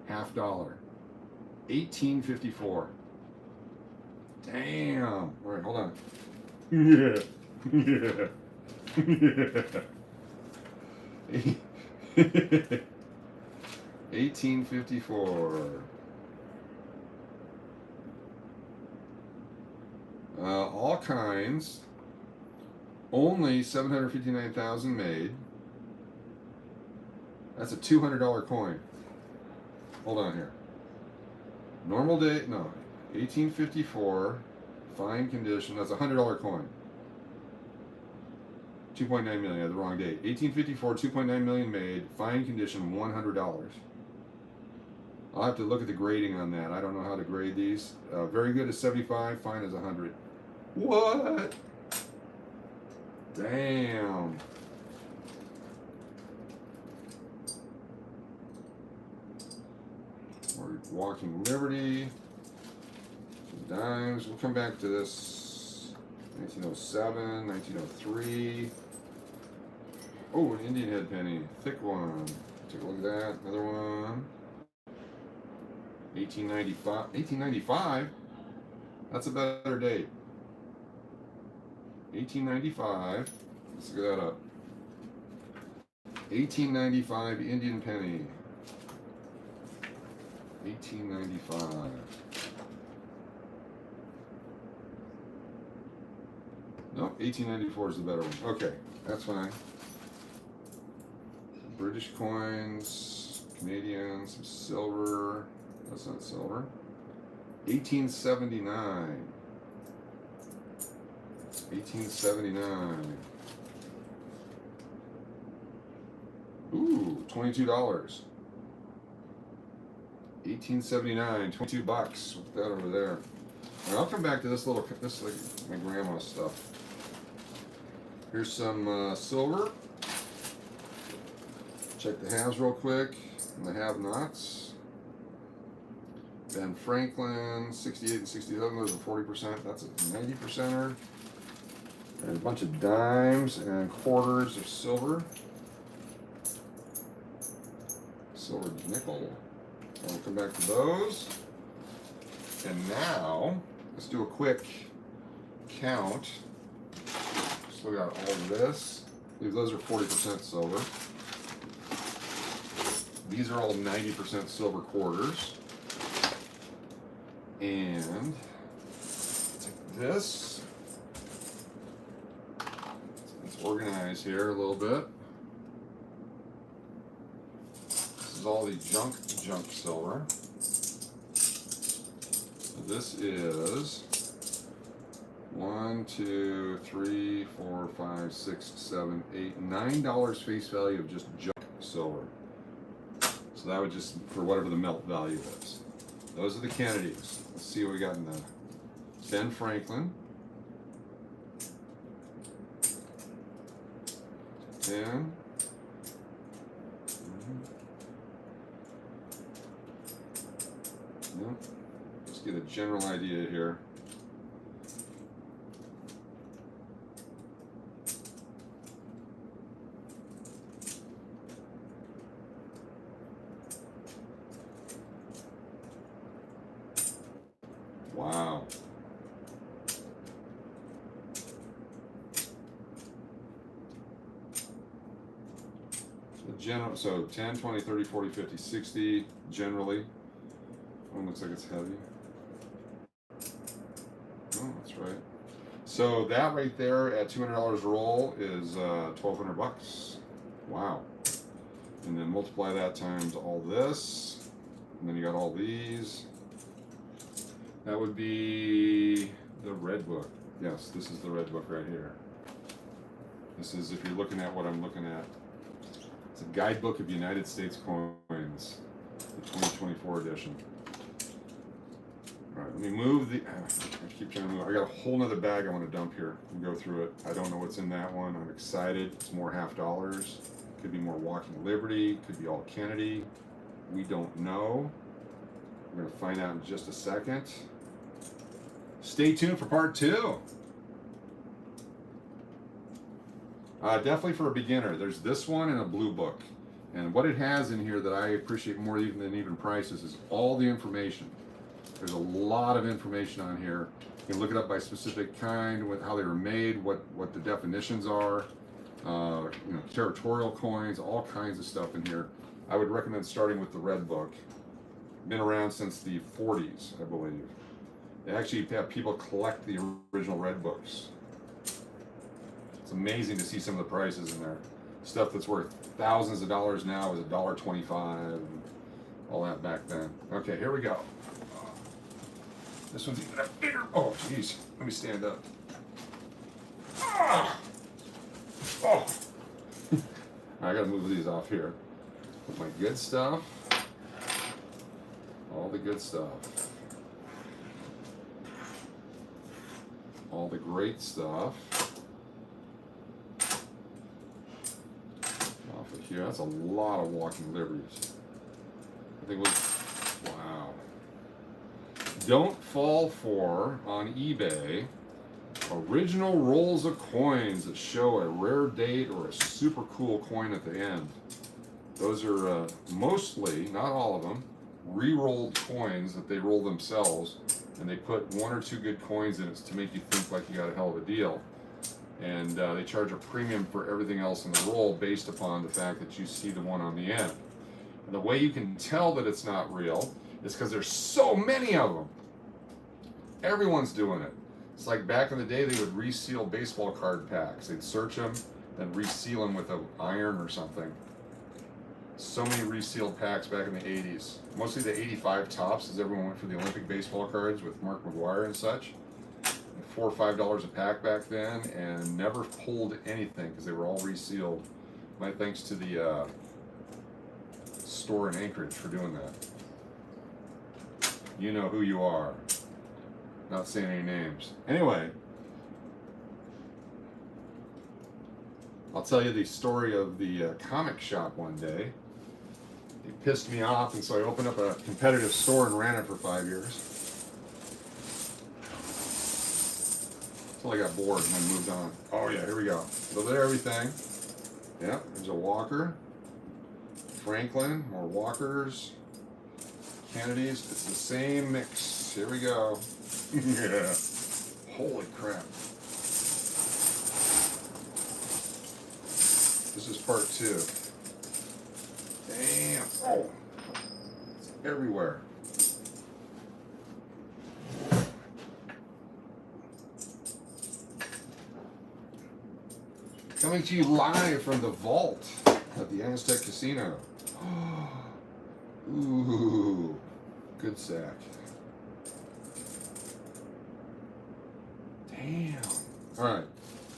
$50. 1854. Damn. All right, hold on. Yeah. Yeah. Yeah. 1854. All kinds. Only 759,000 made. That's a $200 coin. Hold on here. Normal date, no. 1854, fine condition. That's a $100 coin. 2.9 million. I had the wrong date. 1854, 2.9 million made, fine condition, $100. I'll have to look at the grading on that. I don't know how to grade these. Very good is 75, fine is 100. What? Damn. We're Walking Liberty. Dimes. We'll come back to this. 1907, 1903. Oh, an Indian head penny. Thick one. Take a look at that. Another one. 1895. 1895? That's a better date. 1895. Let's look that up. 1895 Indian penny. 1895. No, 1894 is the better one. Okay, that's fine. British coins, Canadian, some silver. That's not silver. 1879. 1879. Ooh, $22. 1879, 22 bucks. Put that over there. All right, I'll come back to this little, this is like my grandma's stuff. Here's some silver. Check the halves real quick and the have-nots. Ben Franklin, 68 and 67, those are 40%. That's a 90%er. And a bunch of dimes and quarters of silver. Silver nickel. I'll come back to those. And now, let's do a quick count. Still got all of this. I believe those are 40% silver. These are all 90% silver quarters. And take this. Let's organize here a little bit. This is all the junk silver. This is 1, 2, 3, 4, 5, 6, 7, 8, $9 face value of just junk silver. So that would just for whatever the melt value is. Those are the Kennedys. Let's see what we got in the Ben Franklin. 10. Nope. Let's get a general idea here. Wow. So 10, 20, 30, 40, 50, 60 generally. One looks like it's heavy. Oh, that's right. So that right there at $200 roll is 1,200 bucks. Wow. And then multiply that times all this. And then you got all these. That would be the red book. Yes, this is the red book right here. This is, if you're looking at what I'm looking at, it's a guidebook of United States coins, the 2024 edition. All right, let me move the, I keep trying to move. I got a whole nother bag I want to dump here and go through it. I don't know what's in that one. I'm excited. It's more $50. Could be more Walking Liberty. Could be all Kennedy. We don't know. We're going to find out in just a second. Stay tuned for part 2. Definitely for a beginner. There's this one and a blue book. And what it has in here that I appreciate more even than even prices is all the information. There's a lot of information on here. You can look it up by specific kind, with how they were made, what the definitions are, you know, territorial coins, all kinds of stuff in here. I would recommend starting with the red book. Been around since the 40s, I believe. They actually have people collect the original red books. It's amazing to see some of the prices in there. Stuff that's worth thousands of dollars now is $1.25 and all that back then. Okay, here we go. This one's even a bigger. Oh, jeez. Let me stand up. Ah! Oh! I gotta move these off here. Put my good stuff. All the good stuff. All the great stuff. Off of here. That's a lot of Walking Liberties. I think we'll. Wow. Don't fall for, on eBay, original rolls of coins that show a rare date or a super cool coin at the end. Those are mostly, not all of them, re-rolled coins that they roll themselves, and they put 1 or 2 good coins in it to make you think like you got a hell of a deal. And they charge a premium for everything else in the roll based upon the fact that you see the one on the end. And the way you can tell that it's not real is because there's so many of them. Everyone's doing it. It's like back in the day, they would reseal baseball card packs. They'd search them, then reseal them with an iron or something. So many resealed packs back in the 80s. Mostly the 85 tops, as everyone went for the Olympic baseball cards with Mark McGwire and such. $4 or $5 a pack back then, and never pulled anything because they were all resealed. My thanks to the store in Anchorage for doing that. You know who you are. Not saying any names. Anyway, I'll tell you the story of the comic shop one day. It pissed me off, and so I opened up a competitive store and ran it for 5 years. Until I got bored and then moved on. Oh yeah, here we go. A little bit of everything. Yeah, there's a Walker. Franklin, more Walkers. Kennedys, it's the same mix. Here we go. Yeah. Holy crap. This is part 2. Damn. Oh. It's everywhere. Coming to you live from the vault at the Aztec Casino. Ooh. Good sack. Damn. Alright.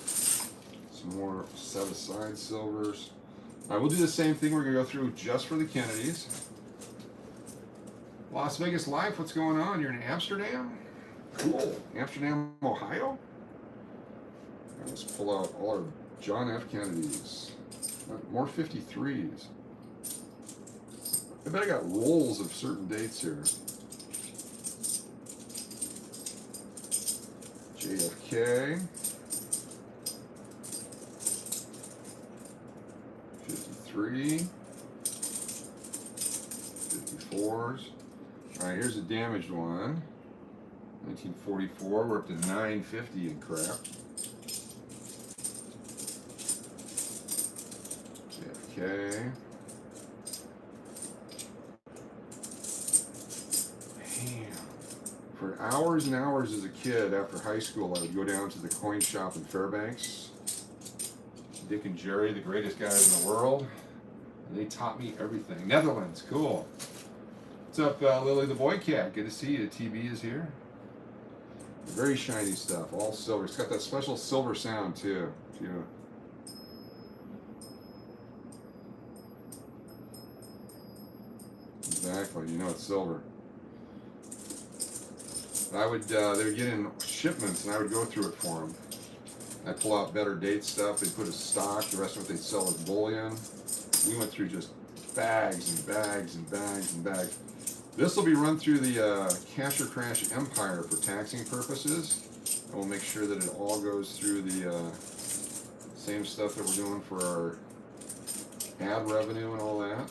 Some more set-aside silvers. Alright, we'll do the same thing. We're going to go through just for the Kennedys. Las Vegas Life, what's going on? You're in Amsterdam? Cool. Amsterdam, Ohio? Right, let's pull out all our John F. Kennedys. More 53s. I bet I got rolls of certain dates here. JFK. 53. 54s. Alright, here's a damaged one. 1944. We're up to 950 and crap. JFK. For hours and hours as a kid after high school, I would go down to the coin shop in Fairbanks. Dick and Jerry, the greatest guys in the world. And they taught me everything. Netherlands, cool. What's up, Lily the Boy Cat? Good to see you. The TB is here. Very shiny stuff, all silver. It's got that special silver sound, too. If you Exactly. You know it's silver. I would, they would get in shipments, and I would go through it for them. I'd pull out better date stuff. They'd put as stock. The rest of it they'd sell as bullion. We went through just bags and bags and bags and bags. This will be run through the Cash or Crash Empire for taxing purposes. And we'll make sure that it all goes through the same stuff that we're doing for our ad revenue and all that.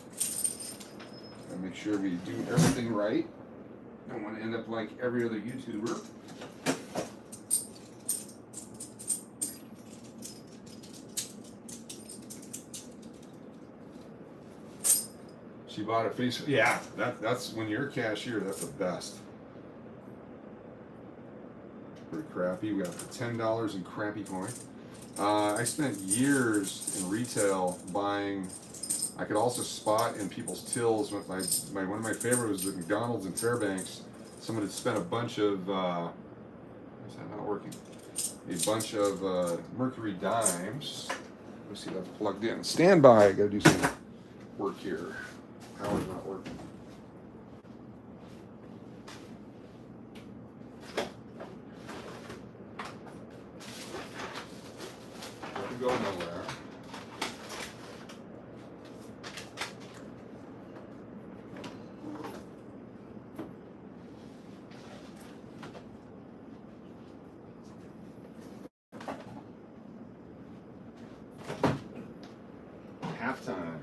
And make sure we do everything right. Don't want to end up like every other YouTuber. She bought a face. Yeah, that's when you're a cashier, that's the best. Pretty crappy. We got $10 in crappy coin. I spent years in retail buying. I could also spot in people's tills. One of my favorites was at McDonald's in Fairbanks. Someone had spent a bunch of. Is that not working? A bunch of Mercury dimes. Let's see, that's plugged in. Stand by. I gotta do some work here. Power's not working. Doesn't go nowhere. Halftime.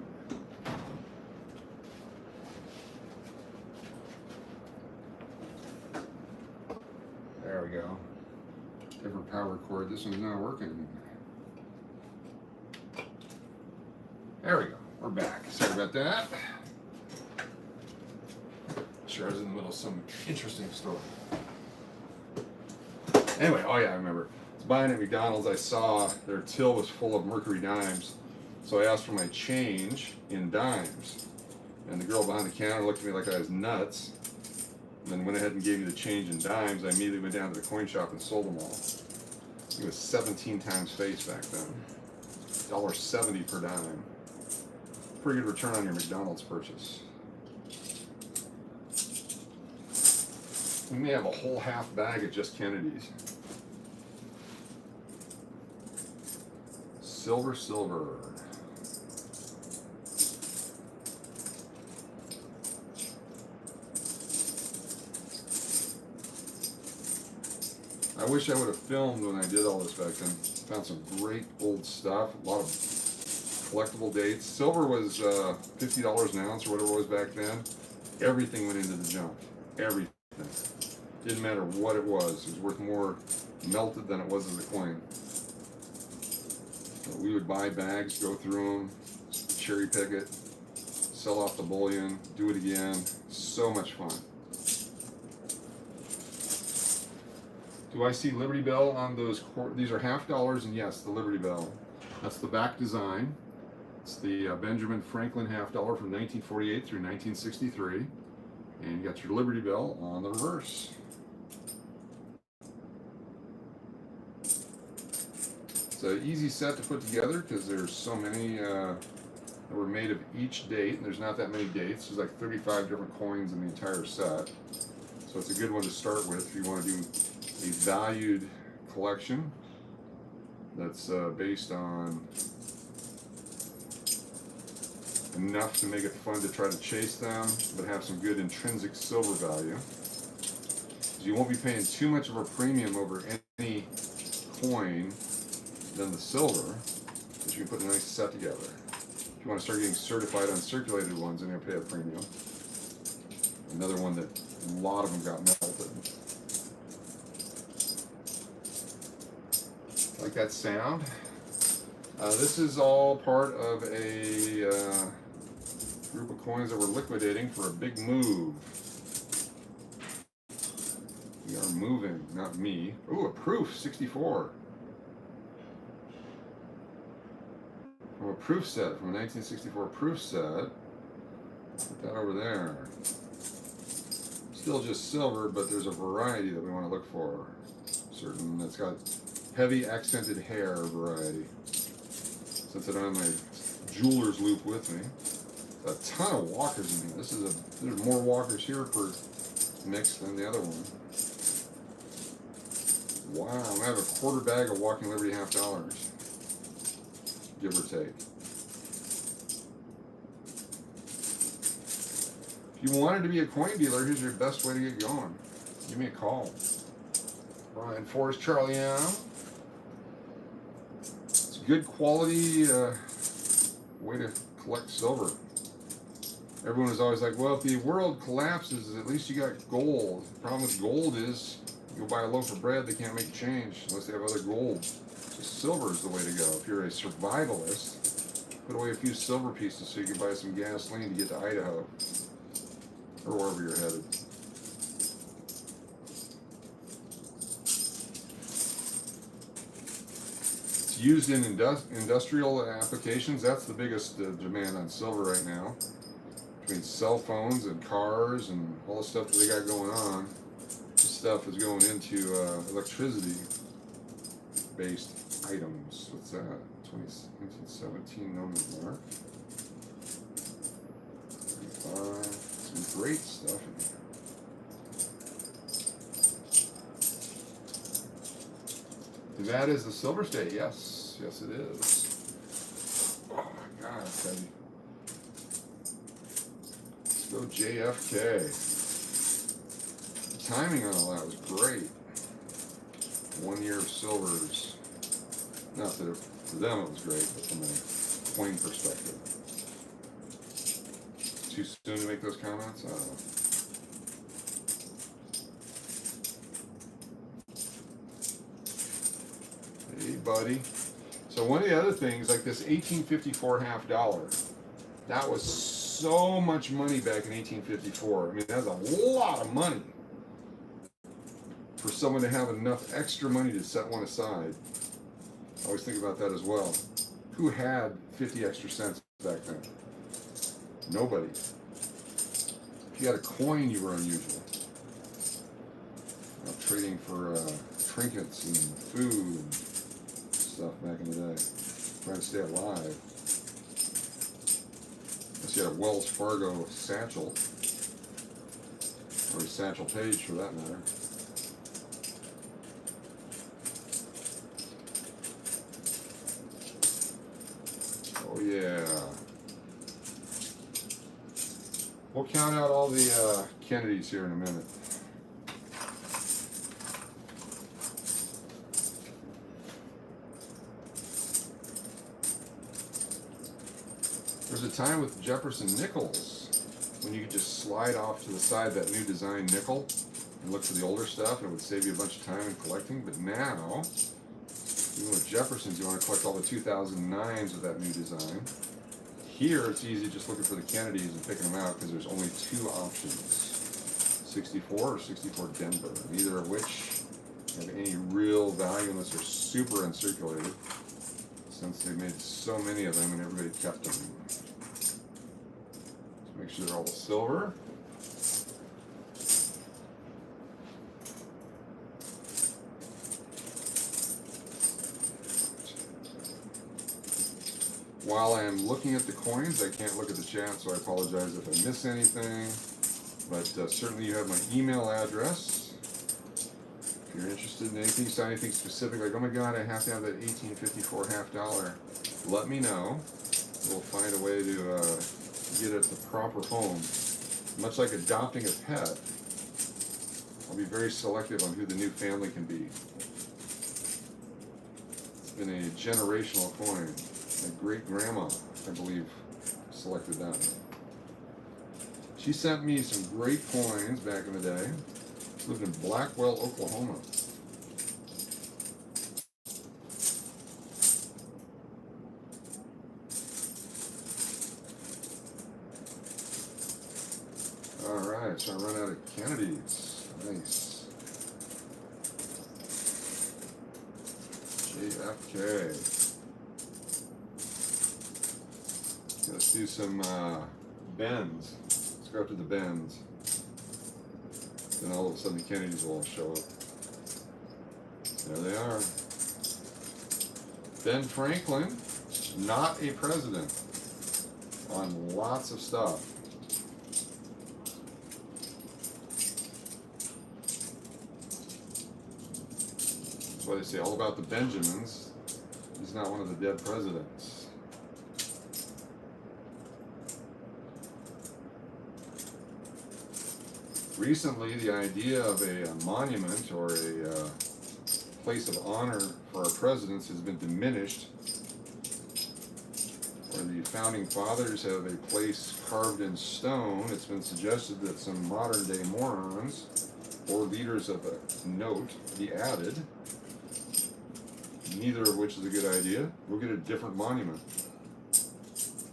There we go. Different power cord. This one's not working. There we go. We're back. Sorry about that. Sure, I was in the middle of some interesting story. Anyway, oh yeah, I remember. I was buying at McDonald's. I saw their till was full of Mercury dimes. So I asked for my change in dimes. And the girl behind the counter looked at me like I was nuts. And then went ahead and gave me the change in dimes. I immediately went down to the coin shop and sold them all. It was 17 times face back then. $1.70 per dime. Pretty good return on your McDonald's purchase. We may have a whole half bag of just Kennedy's. Silver, silver. I wish I would have filmed when I did all this back then. Found some great old stuff, a lot of collectible dates. Silver was $50 an ounce or whatever it was back then. Everything went into the junk. Everything. Didn't matter what it was. It was worth more melted than it was as a coin. So we would buy bags, go through them, cherry pick it, sell off the bullion, do it again. So much fun. Do I see Liberty Bell on those? These are $50, and yes, the Liberty Bell. That's the back design. It's the Benjamin Franklin $50 from 1948 through 1963. And you got your Liberty Bell on the reverse. It's an easy set to put together because there's so many that were made of each date, and there's not that many dates. There's like 35 different coins in the entire set. So it's a good one to start with if you want to do a valued collection that's based on enough to make it fun to try to chase them, but have some good intrinsic silver value. You won't be paying too much of a premium over any coin than the silver, but you can put a nice set together. If you want to start getting certified uncirculated ones, then you'll pay a premium. Another one that a lot of them got melted. Like that sound. This is all part of a group of coins that we're liquidating for a big move. We are moving, not me. Ooh, a proof, 64. From a proof set, from a 1964 proof set. Put that over there. Still just silver, but there's a variety that we want to look for. Certain that's got heavy accented hair variety. Since I don't have my jeweler's loop with me, a ton of walkers in here. There's more walkers here per mix than the other one. Wow, I have a quarter bag of Walking Liberty $50, give or take. If you wanted to be a coin dealer, here's your best way to get going. Give me a call. Brian Forrest, Charlie M. It's a good quality way to collect silver. Everyone is always like, well, if the world collapses, at least you got gold. The problem with gold is you go buy a loaf of bread, they can't make change unless they have other gold. So silver is the way to go. If you're a survivalist, put away a few silver pieces so you can buy some gasoline to get to Idaho or wherever you're headed. It's used in industrial applications. That's the biggest demand on silver right now. Between cell phones and cars and all the stuff that they got going on, this stuff is going into electricity-based items. What's that? 1917 known as mark. 35. Some great stuff in here. That is the Silver State. Yes, yes it is. Oh my God, it's heavy. Let's go JFK. The timing on all that was great. 1 year of silvers. Not that it, for them it was great, but from a coin perspective. Too soon to make those comments? I don't know. Hey, buddy. So one of the other things, like this 1854 $50, that was so much money back in 1854. I mean, that's a lot of money for someone to have enough extra money to set one aside. I always think about that as well. Who had 50 extra cents back then? Nobody. If you had a coin, you were unusual. Trading for trinkets and food and stuff back in the day. Trying to stay alive. Unless you had a Wells Fargo satchel. Or a satchel page for that matter. Oh yeah. We'll count out all the Kennedys here in a minute. There's a time with Jefferson nickels when you could just slide off to the side that new design nickel and look for the older stuff, and it would save you a bunch of time in collecting. But now, even with Jeffersons, you want to collect all the 2009s with that new design. Here, it's easy just looking for the Kennedys and picking them out because there's only two options, 64 or 64 Denver, neither of which have any real value unless they're super uncirculated, since they made so many of them and everybody kept them. Let's make sure they're all silver. While I am looking at the coins, I can't look at the chat, so I apologize if I miss anything. But certainly you have my email address. If you're interested in anything, saw anything specific, like, oh my God, I have to have that 1854 $50, let me know. We'll find a way to get it at the proper home. Much like adopting a pet, I'll be very selective on who the new family can be. It's been a generational coin. My great-grandma, I believe, selected that one. She sent me some great coins back in the day. She lived in Blackwell, Oklahoma. All right, so I run out of Kennedys. Nice. JFK. Let's do some bends. Let's go up to the bends. Then all of a sudden the Kennedys will all show up. There they are. Ben Franklin, not a president. on lots of stuff. That's why they say all about the Benjamins. He's not one of the dead presidents. Recently, the idea of a monument or a place of honor for our presidents has been diminished, where the founding fathers have a place carved in stone. It's been suggested that some modern day morons or leaders of a note be added, neither of which is a good idea. We'll get a different monument.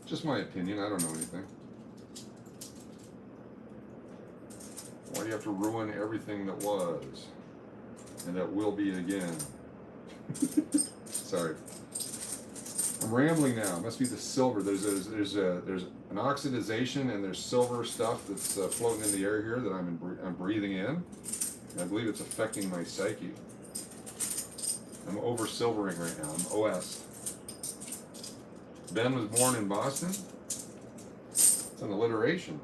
Just my opinion, I don't know anything. Why do you have to ruin everything that was and that will be again? Sorry. I'm rambling now. It must be the silver. There's an oxidization and there's silver stuff that's floating in the air here that I'm breathing in. And I believe it's affecting my psyche. I'm over silvering right now. I'm OS. Ben was born in Boston. It's an alliteration.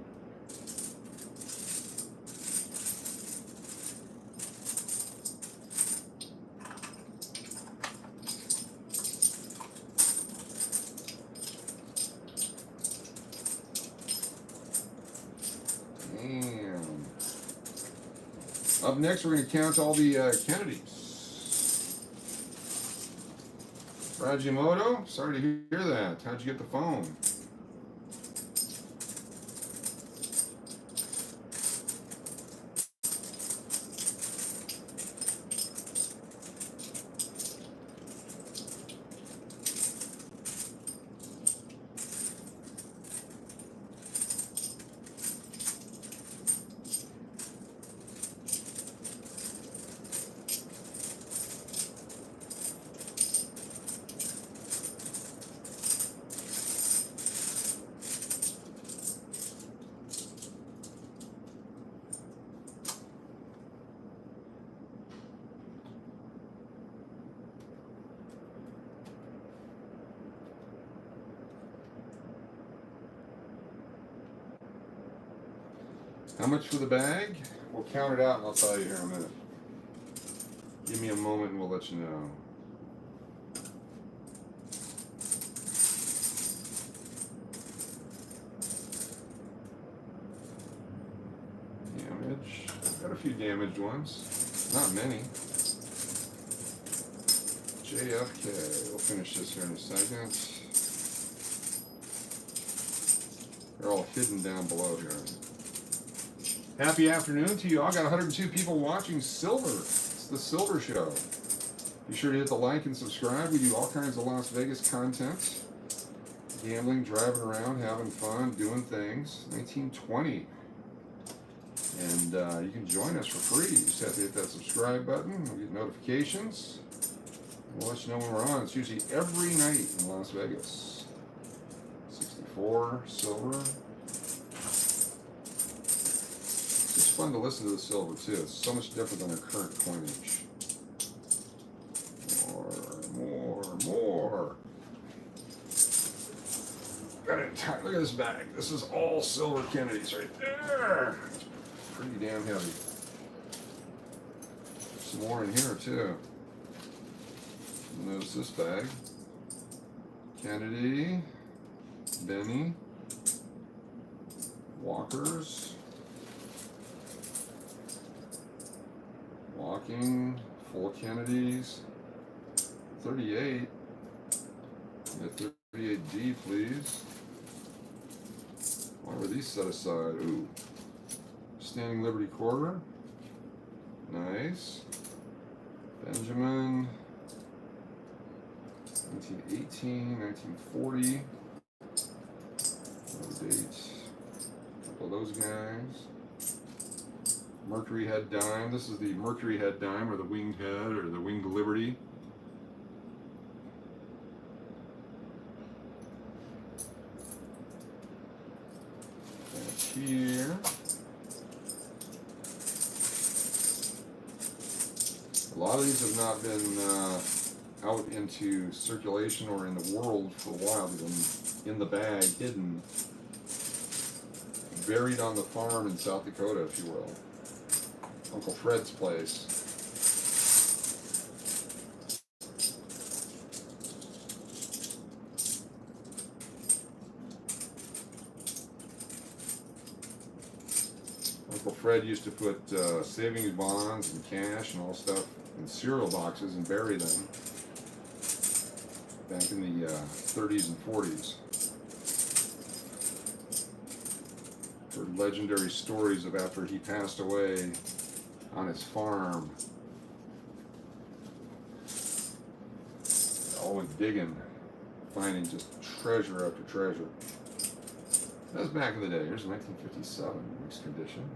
Up next, we're going to count all the Kennedys. Rajimoto, sorry to hear that. How'd you get the phone? How much for the bag? We'll count it out and I'll tell you here in a minute. Give me a moment and we'll let you know. Damage. Got a few damaged ones. Not many. JFK. We'll finish this here in a second. They're all hidden down below here. Happy afternoon to you all. Got 102 people watching Silver. It's the Silver Show. Be sure to hit the like and subscribe. We do all kinds of Las Vegas content. Gambling, driving around, having fun, doing things. 1920. And you can join us for free. You just have to hit that subscribe button. We'll get notifications. We'll let you know when we're on. It's usually every night in Las Vegas. 64, Silver. It's fun to listen to the silver too. It's so much different than our current coinage. More. Got it tight. Look at this bag. This is all silver Kennedys right there. It's pretty damn heavy. Some more in here too. Notice this bag. Kennedy, Benny, Walkers. Walking, full Kennedys, 38, get 38D please. Why were these set aside? Ooh, Standing Liberty Quarter, nice. Benjamin, 1918, 1940, no date, a couple of those guys. Mercury Head Dime. This is the Mercury Head Dime, or the Winged Head, or the Winged Liberty. Back here. A lot of these have not been out into circulation or in the world for a while. They've been in the bag, hidden, buried on the farm in South Dakota, if you will. Uncle Fred's place. Uncle Fred used to put savings bonds and cash and all stuff in cereal boxes and bury them back in the 30s and 40s. Heard legendary stories of after he passed away on his farm. Always digging, finding just treasure after treasure. That was back in the day. Here's 1957, mixed condition.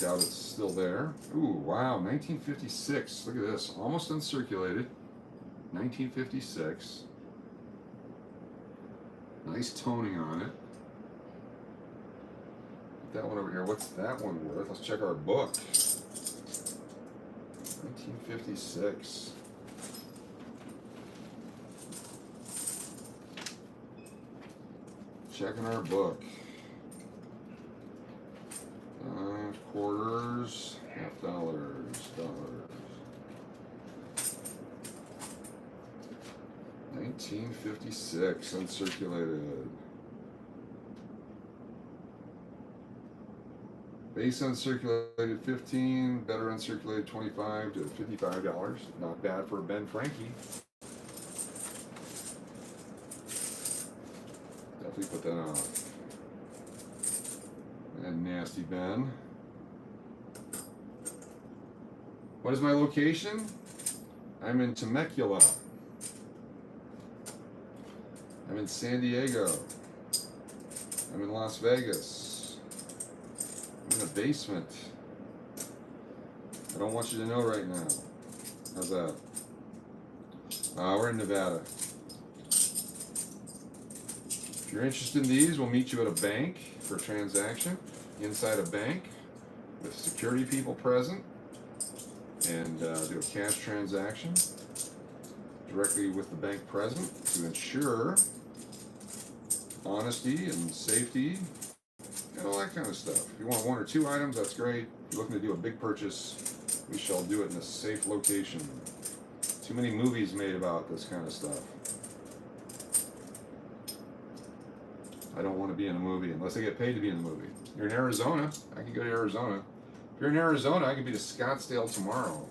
Doubt it's still there. Ooh, wow, 1956. Look at this, almost uncirculated. 1956. Nice toning on it. Put that one over here. What's that one worth? Let's check our book. 1956. Checking our book. Quarters, half dollars, dollars. 1956, uncirculated. Base uncirculated 15, better uncirculated 25 to $55. Not bad for Ben Frankie. Definitely put that on. And Nasty Ben. What is my location? I'm in Temecula. I'm in San Diego. I'm in Las Vegas. I'm in a basement. I don't want you to know right now. How's that? We're in Nevada. If you're interested in these, we'll meet you at a bank for a transaction. Inside a bank with security people present. And do a cash transaction directly with the bank present to ensure honesty and safety and all that kind of stuff. If you want one or two items, that's great. If you're looking to do a big purchase, we shall do it in a safe location. Too many movies made about this kind of stuff. I don't want to be in a movie unless I get paid to be in the movie. You're in Arizona, I can go to Arizona. If you're in Arizona, I can be to Scottsdale tomorrow.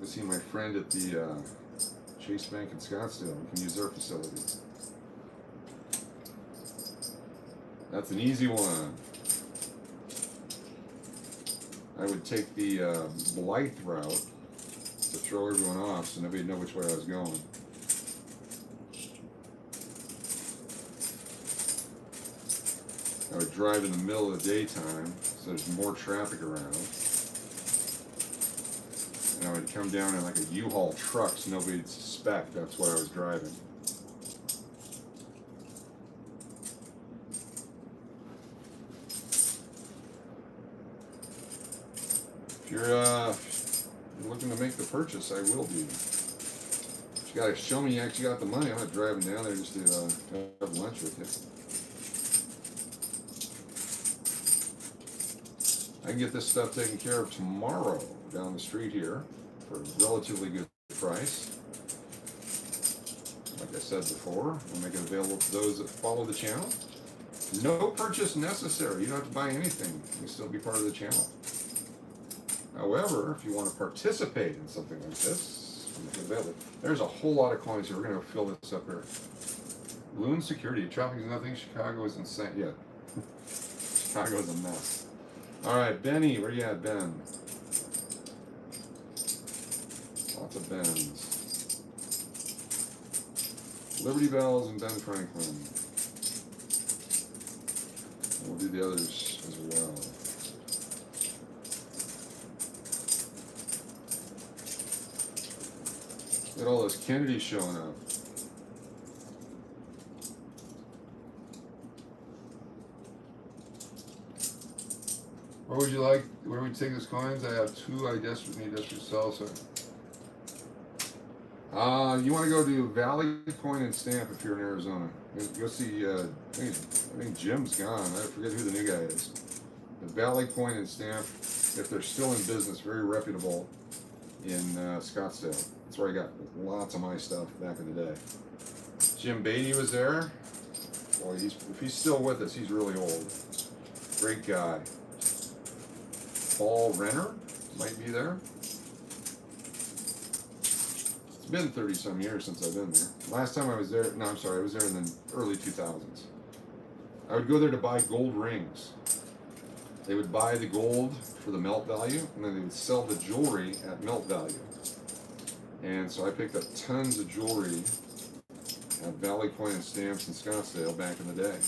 Go see my friend at the Chase Bank in Scottsdale. We can use their facilities. That's an easy one. I would take the Blythe route to throw everyone off so nobody'd know which way I was going. I would drive in the middle of the daytime so there's more traffic around. And I would come down in like a U-Haul truck so nobody'd suspect that's what I was driving. If you're looking to make the purchase, I will be. But you gotta show me you actually got the money. I'm not driving down there just to have lunch with you. I can get this stuff taken care of tomorrow down the street here for a relatively good price. Like I said before, we'll make it available to those that follow the channel. No purchase necessary. You don't have to buy anything. You can still be part of the channel. However, if you want to participate in something like this, we'll make it available. There's a whole lot of coins here. We're going to fill this up here. LOON security. Traffic is nothing. Chicago is insane. Yeah. Chicago is a mess. All right, Benny, where you at, Ben? Lots of Bens. Liberty Bells and Ben Franklin. And we'll do the others as well. Look at all those Kennedys showing up. Where would you like, where would you take those coins? I have two I desperately need to sell, so You want to go to Valley Coin and Stamp if you're in Arizona. Go see, I think Jim's gone. I forget who the new guy is. But Valley Coin and Stamp, if they're still in business, very reputable in Scottsdale. That's where I got lots of my stuff back in the day. Jim Beatty was there. Boy, if he's still with us, he's really old. Great guy. Paul Renner might be there. It's been 30-some years since I've been there. Last time I was there, no, I'm sorry, I was there in the early 2000s. I would go there to buy gold rings. They would buy the gold for the melt value, and then they would sell the jewelry at melt value. And so I picked up tons of jewelry at Valley Coin and Stamps in Scottsdale back in the day.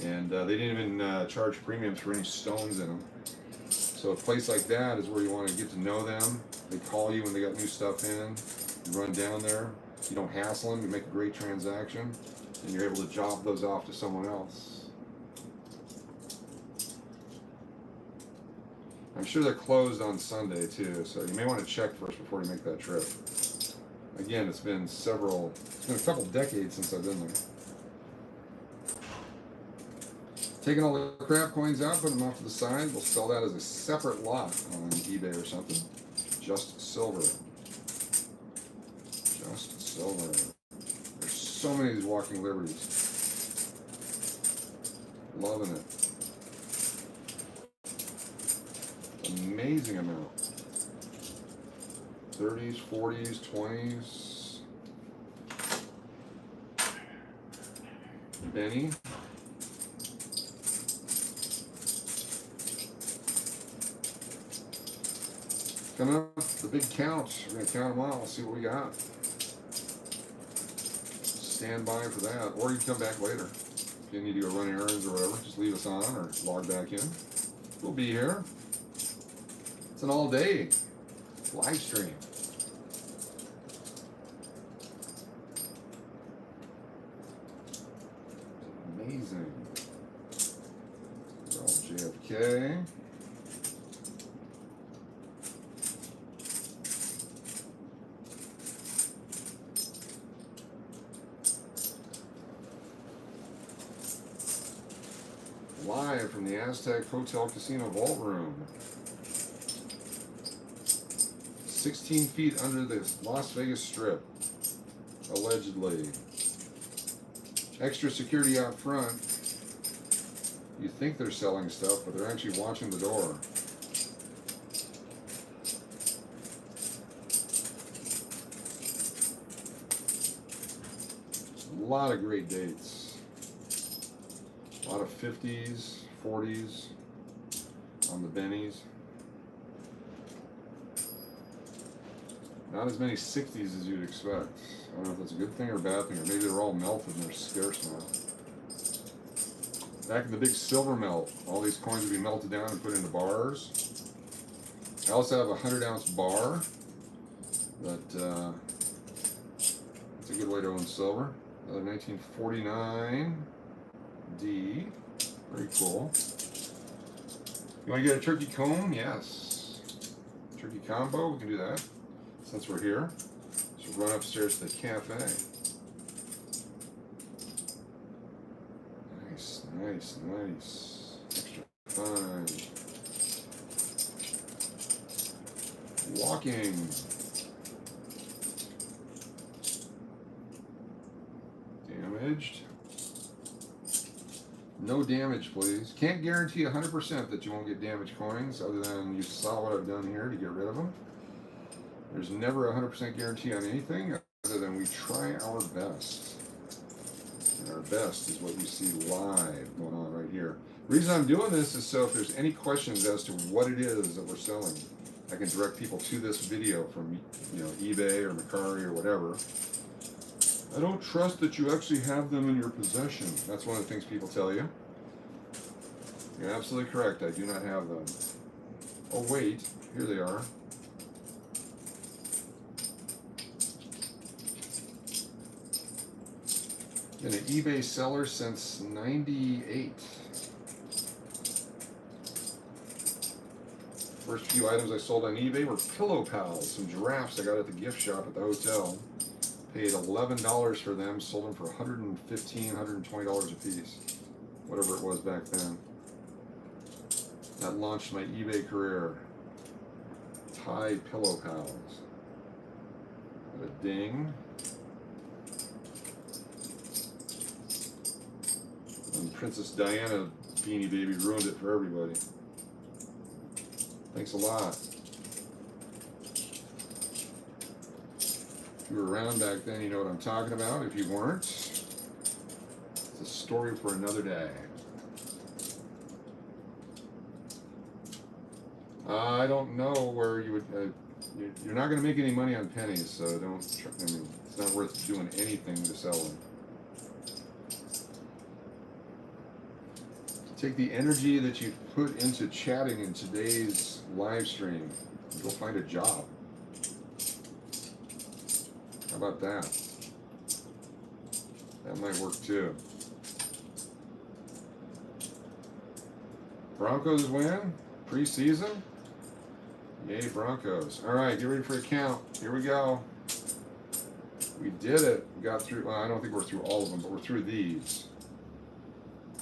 And they didn't even charge premiums for any stones in them. So a place like that is where you want to get to know them. They call you when they got new stuff in. You run down there. You don't hassle them. You make a great transaction. And you're able to job those off to someone else. I'm sure they're closed on Sunday too, so you may want to check first before you make that trip. Again, it's been a couple decades since I've been there. Taking all the crap coins out, putting them off to the side. We'll sell that as a separate lot on eBay or something. Just silver. Just silver. There's so many of these walking liberties. Loving it. Amazing amount. 30s, 40s, 20s. Benny. Coming up, the big count. We're going to count them out. We'll see what we got. Stand by for that. Or you can come back later. If you need to go run errands or whatever, just leave us on or log back in. We'll be here. It's an all-day live stream. Amazing. All JFK. Live from the Aztec Hotel Casino Vault Room. 16 feet under the Las Vegas Strip, allegedly. Extra security out front. You think they're selling stuff, but they're actually watching the door. A lot of great dates. A lot of 50s, 40s on the bennies. Not as many 60s as you'd expect. I don't know if that's a good thing or a bad thing, or maybe they're all melted and they're scarce now. Back in the big silver melt, all these coins would be melted down and put into bars. I also have a 100-ounce bar, but it's a good way to own silver. Another 1949 D, very cool. You want to get a turkey comb? Yes. Turkey combo, we can do that. Since we're here, so run upstairs to the cafe. Nice, nice, nice. Extra fine. Walking. Damaged. No damage, please. Can't guarantee 100% that you won't get damaged coins, other than you saw what I've done here to get rid of them. There's never a 100% guarantee on anything, other than we try our best. And our best is what you see live going on right here. The reason I'm doing this is so if there's any questions as to what it is that we're selling, I can direct people to this video from, eBay or Mercari or whatever. I don't trust that you actually have them in your possession. That's one of the things people tell you. You're absolutely correct. I do not have them. Oh wait, here they are. Been an eBay seller since '98. First few items I sold on eBay were pillow pals, some giraffes I got at the gift shop at the hotel. Paid $11 for them, sold them for $115, $120 a piece. Whatever it was back then. That launched my eBay career. Thai pillow pals. Got a ding. And Princess Diana Beanie Baby ruined it for everybody. Thanks a lot. If you were around back then, you know what I'm talking about. If you weren't, it's a story for another day. I don't know where you would. You're not going to make any money on pennies, so don't. I mean, it's not worth doing anything to sell them. Take the energy that you put into chatting in today's live stream. Go find a job. How about that? That might work too. Broncos win preseason. Yay, Broncos. All right, get ready for a count. Here we go. We did it. We got through. Well, I don't think we're through all of them, but we're through these.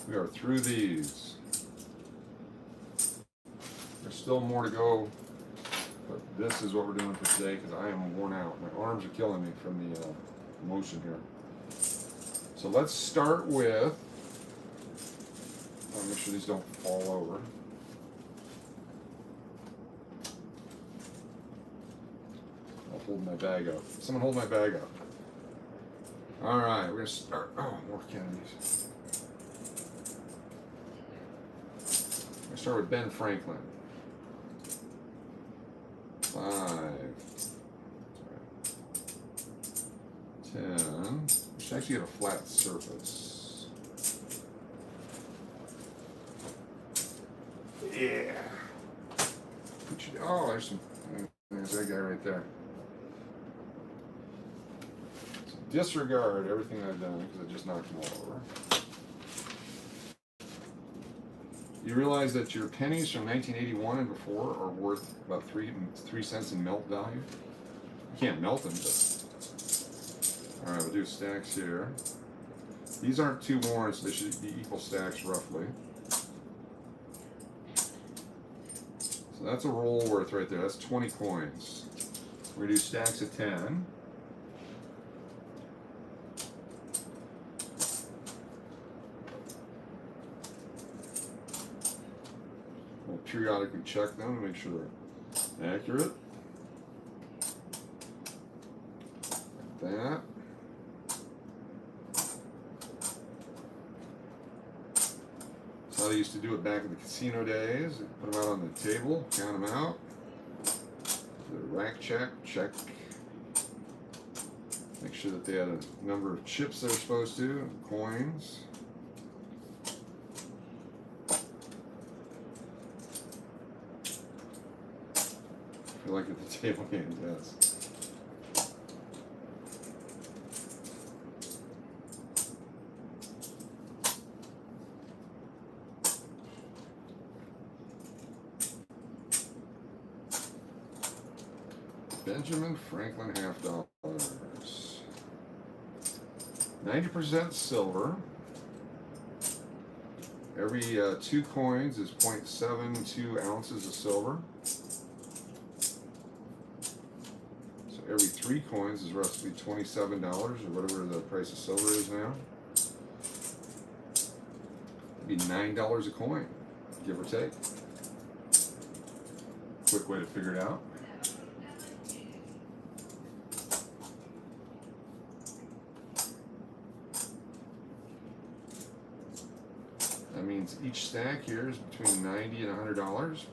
We are through these. There's still more to go, but this is what we're doing for today because I am worn out. My arms are killing me from the motion here. So let's start with, I'll make sure these don't fall over. I'll hold my bag up. Someone hold my bag up. All right, we're gonna start. Oh, more Kennedys. We're gonna start with Ben Franklin. 5, 10. We should actually get a flat surface. Yeah. Oh, there's that guy right there. So disregard everything I've done because I just knocked them all over. You realize that your pennies from 1981 and before are worth about 3 cents in melt value? You can't melt them, but... Alright, we'll do stacks here. These aren't too worn, so they should be equal stacks roughly. So that's a roll worth right there. That's 20 coins. We're going to do stacks of 10. We'll periodically check them to make sure they're accurate. Like that. That's how they used to do it back in the casino days. They put them out on the table, count them out. The rack check, check. Make sure that they had a number of chips they're supposed to, coins. I feel like at the table games, yes. Benjamin Franklin $50. 90% silver. Every 2 coins is 0.72 ounces of silver. So every 3 coins is roughly $27 or whatever the price of silver is now. It'd be $9 a coin, give or take. Quick way to figure it out. That means each stack here is between $90 and $100.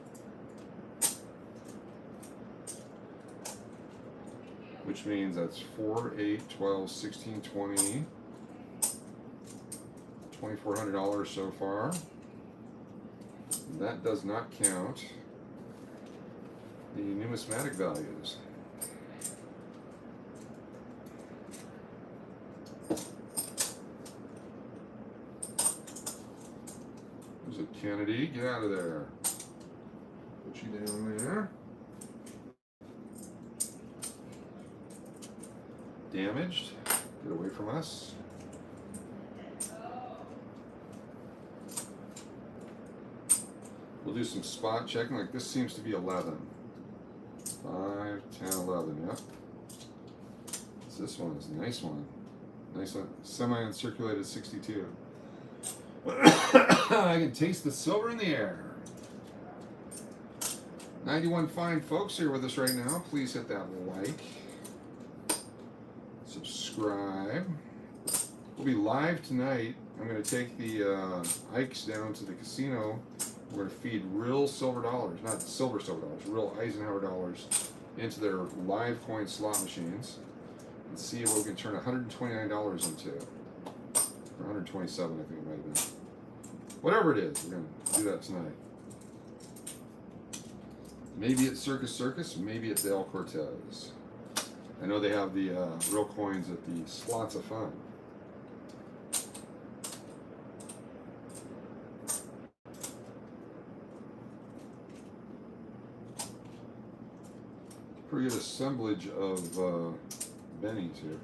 Which means that's 4, 8, 12, 16, 20, $2,400 so far. That does not count the numismatic values. There's a Kennedy, get out of there. Put Put you down there. Damaged. Get away from us. We'll do some spot checking. Like this seems to be 11. 5, 10, 11. Yep. What's this one? It's a nice one. Nice one. Semi-uncirculated 62. I can taste the silver in the air. 91 fine folks here with us right now. Please hit that like. Subscribe. We'll be live tonight. I'm going to take the Ikes down to the casino. We're going to feed real silver dollars, not silver dollars, real Eisenhower dollars into their live coin slot machines and see what we can turn $129 into. Or 127, I think it might have been. Whatever it is, we're going to do that tonight. Maybe at Circus, maybe at Dale Cortez. I know they have the real coins at the Slots of Fun. Pretty good assemblage of bennies here.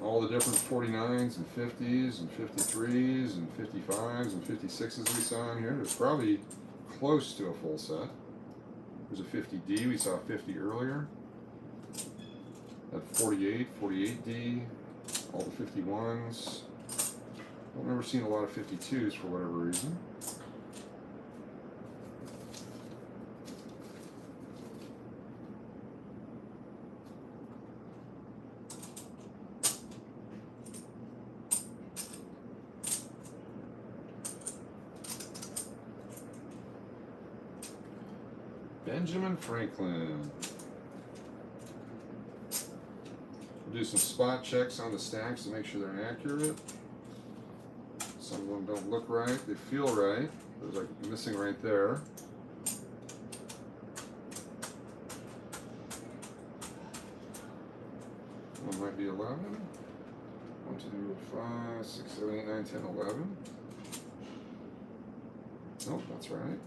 All the different 49s and 50s and 53s and 55s and 56s we saw in here. There's probably close to a full set. There's a 50D, we saw 50 earlier. That 48, 48D, all the 51s. I've never seen a lot of 52s for whatever reason. Benjamin Franklin. We'll do some spot checks on the stacks to make sure they're accurate. Some of them don't look right. They feel right. There's like missing right there. One might be 11. 1, 2, 5, 6, 7, 8, 9, 10, 11. Nope, that's right.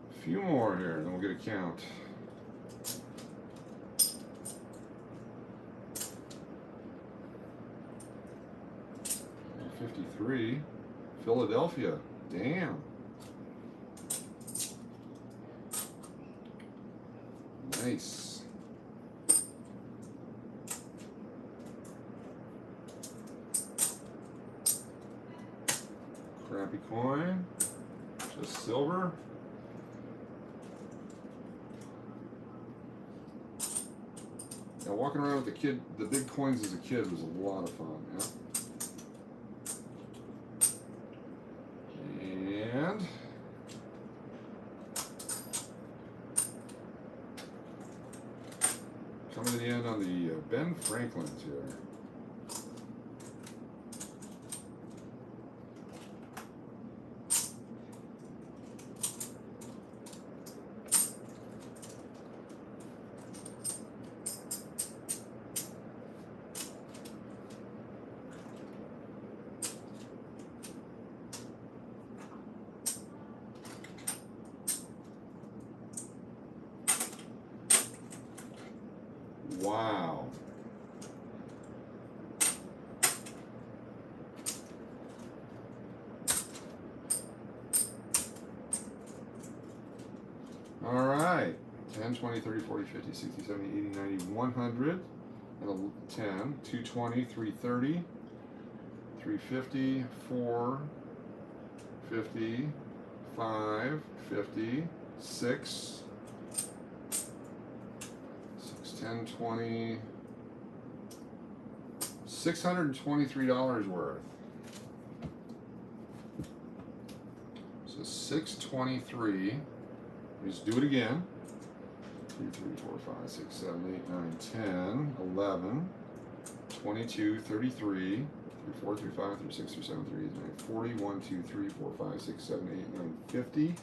A few more here, then we'll get a count. Philadelphia. Damn. Nice. Crappy coin. Just silver. Now walking around with the big coins as a kid was a lot of fun, yeah. And coming to the end on the Ben Franklin's here. Wow. All right. 10, 20, 30, 40, 50, 60, 70, 80, 90, 100. And a 10, 220, 330, 350, 4, 50, 5, 50, 6, 10, 20, $623 worth. So 623. Just do it again. 2, 3, 4, 5, 6, 7, 8, 9, 10, 11, 22, 33, 34, 35, 36, 37, 38, 40, 1, 2, 3, 4, 5, 6, 7, 8, 9, 50,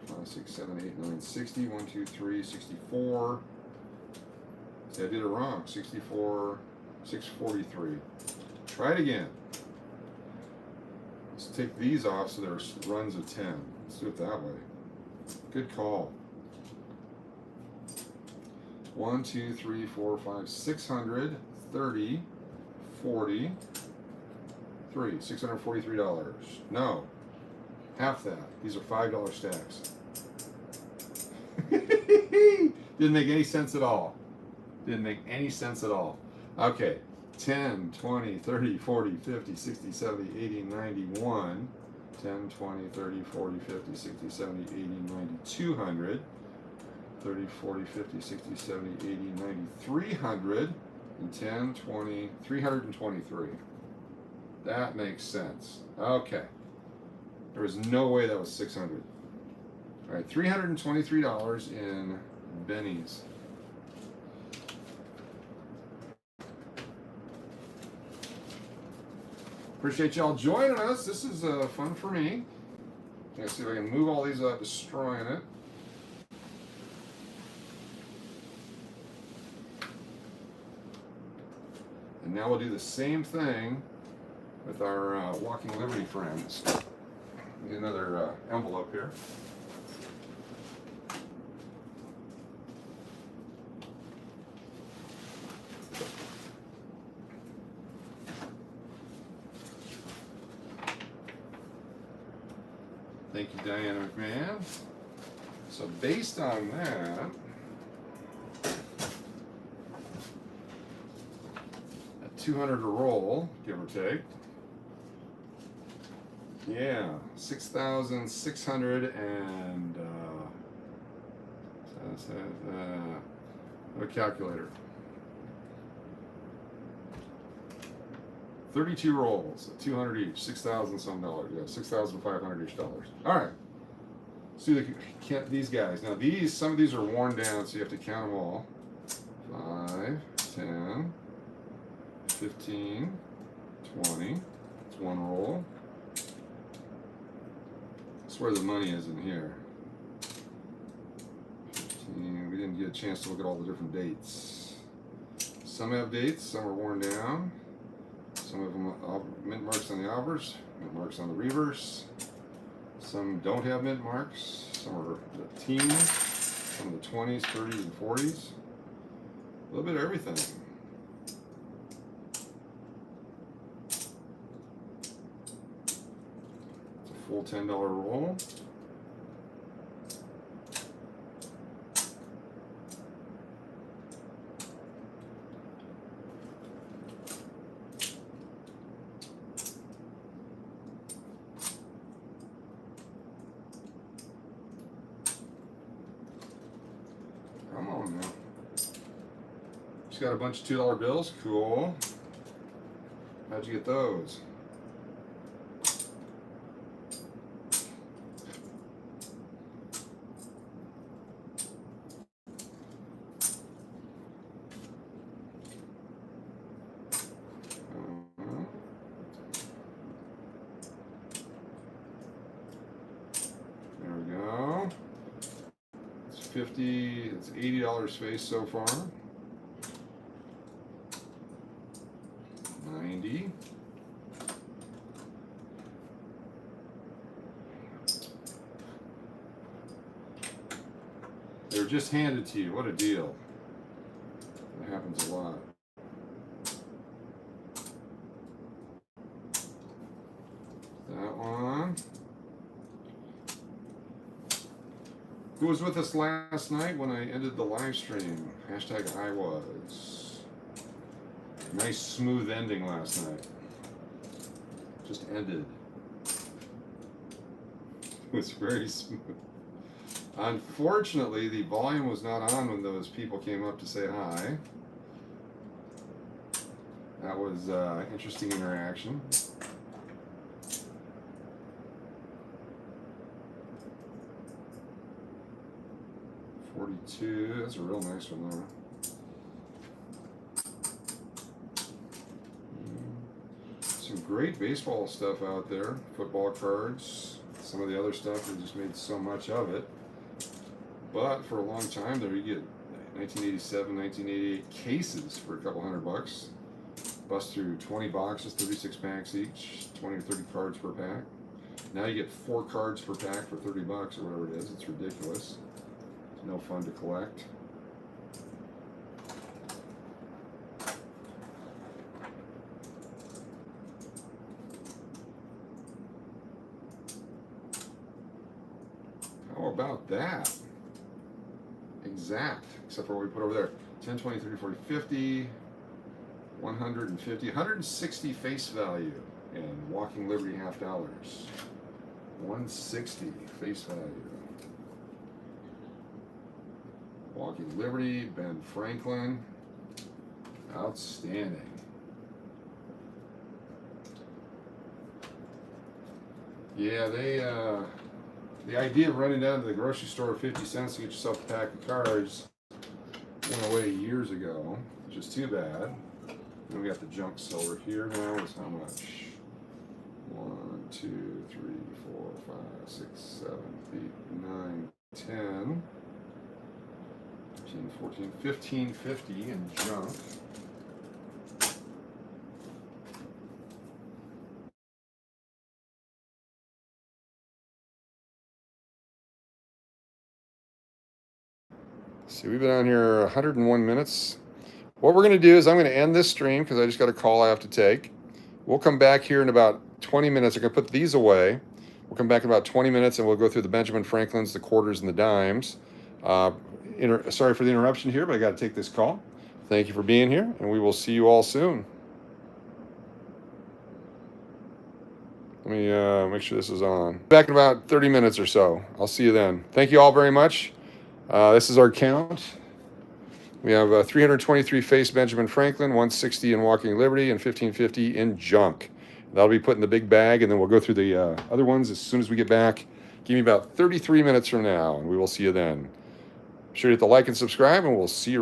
5, 6, 7, 8, 9, 60, 1, 2, 3, 64, See, I did it wrong. 64, 643. Try it again. Let's take these off so there's runs of 10. Let's do it that way. Good call. 1, 2, 3, 4, 5, 600, 30, 40, 3, $643. No, half that. These are $5 stacks. Didn't make any sense at all. Didn't make any sense at all. Okay, 10, 20, 30, 40, 50, 60, 70, 80, 91. 10, 20, 30, 40, 50, 60, 70, 80, 90, 200. 30, 40, 50, 60, 70, 80, 90, 300. And 10, 20, 323. That makes sense. Okay. There was no way that was 600. All right, $323 in bennies. Appreciate y'all joining us. This is fun for me. Let's see if I can move all these without destroying it. And now we'll do the same thing with our Walking Liberty friends. Get another envelope here. Thank you, Diana McMahon. So based on that, at 200 a roll, give or take. Yeah, 6,600 and a calculator. 32 rolls at 200 each, 6,000 some dollars. Yeah, 6,500 each dollars. All right. See these guys. Now some of these are worn down, so you have to count them all. 5, 10, 15, 20. That's one roll. That's where the money is in here. 15. We didn't get a chance to look at all the different dates. Some have dates, some are worn down. Some of them have mint marks on the obverse, mint marks on the reverse. Some don't have mint marks. Some are the teens, some of the 20s, 30s, and 40s. A little bit of everything. It's a full $10 roll. Got a bunch of $2 bills. Cool. How'd you get those? There we go. It's 50. It's $80 space so far. 90. They're just handed to you. What a deal. That happens a lot. That one. Who was with us last night when I ended the live stream? Hashtag I was. Nice smooth ending last night. Just ended. It was very smooth. Unfortunately, the volume was not on when those people came up to say hi. That was interesting interaction. $42. That's a real nice one there. Some great baseball stuff out there. Football cards. Some of the other stuff, they just made so much of it. But for a long time there, you get 1987, 1988 cases for a couple $100. Bust through 20 boxes, 36 packs each, 20 or 30 cards per pack. Now you get 4 cards per pack for $30 or whatever it is. It's ridiculous. It's no fun to collect. How about that? Exact, except for what we put over there. 10, 20, 30, 40, 50, 150, 160 face value in Walking Liberty $50. 160 face value. Walking Liberty, Ben Franklin. Outstanding. Yeah, the idea of running down to the grocery store 50 cents to get yourself a pack of cards went away years ago, which is too bad. And we got the junk silver here now. Is how much? 1, 2, 3, 4, 5, 6, 7, 8, 9, 10, 13, 14, 15.50 in junk. See, we've been on here 101 minutes. What we're going to do is I'm going to end this stream because I just got a call I have to take. We'll come back here in about 20 minutes. I'm going to put these away. We'll come back in about 20 minutes and we'll go through the Benjamin Franklins, the quarters, and the dimes. Sorry for the interruption here, but I got to take this call. Thank you for being here, and we will see you all soon. Let me make sure this is on. Back in about 30 minutes or so. I'll see you then. Thank you all very much. This is our count. We have 323 face Benjamin Franklin, 160 in Walking Liberty, and 1550 in junk. That'll be put in the big bag, and then we'll go through the other ones as soon as we get back. Give me about 33 minutes from now, and we will see you then. Be sure to hit the like and subscribe, and we'll see you real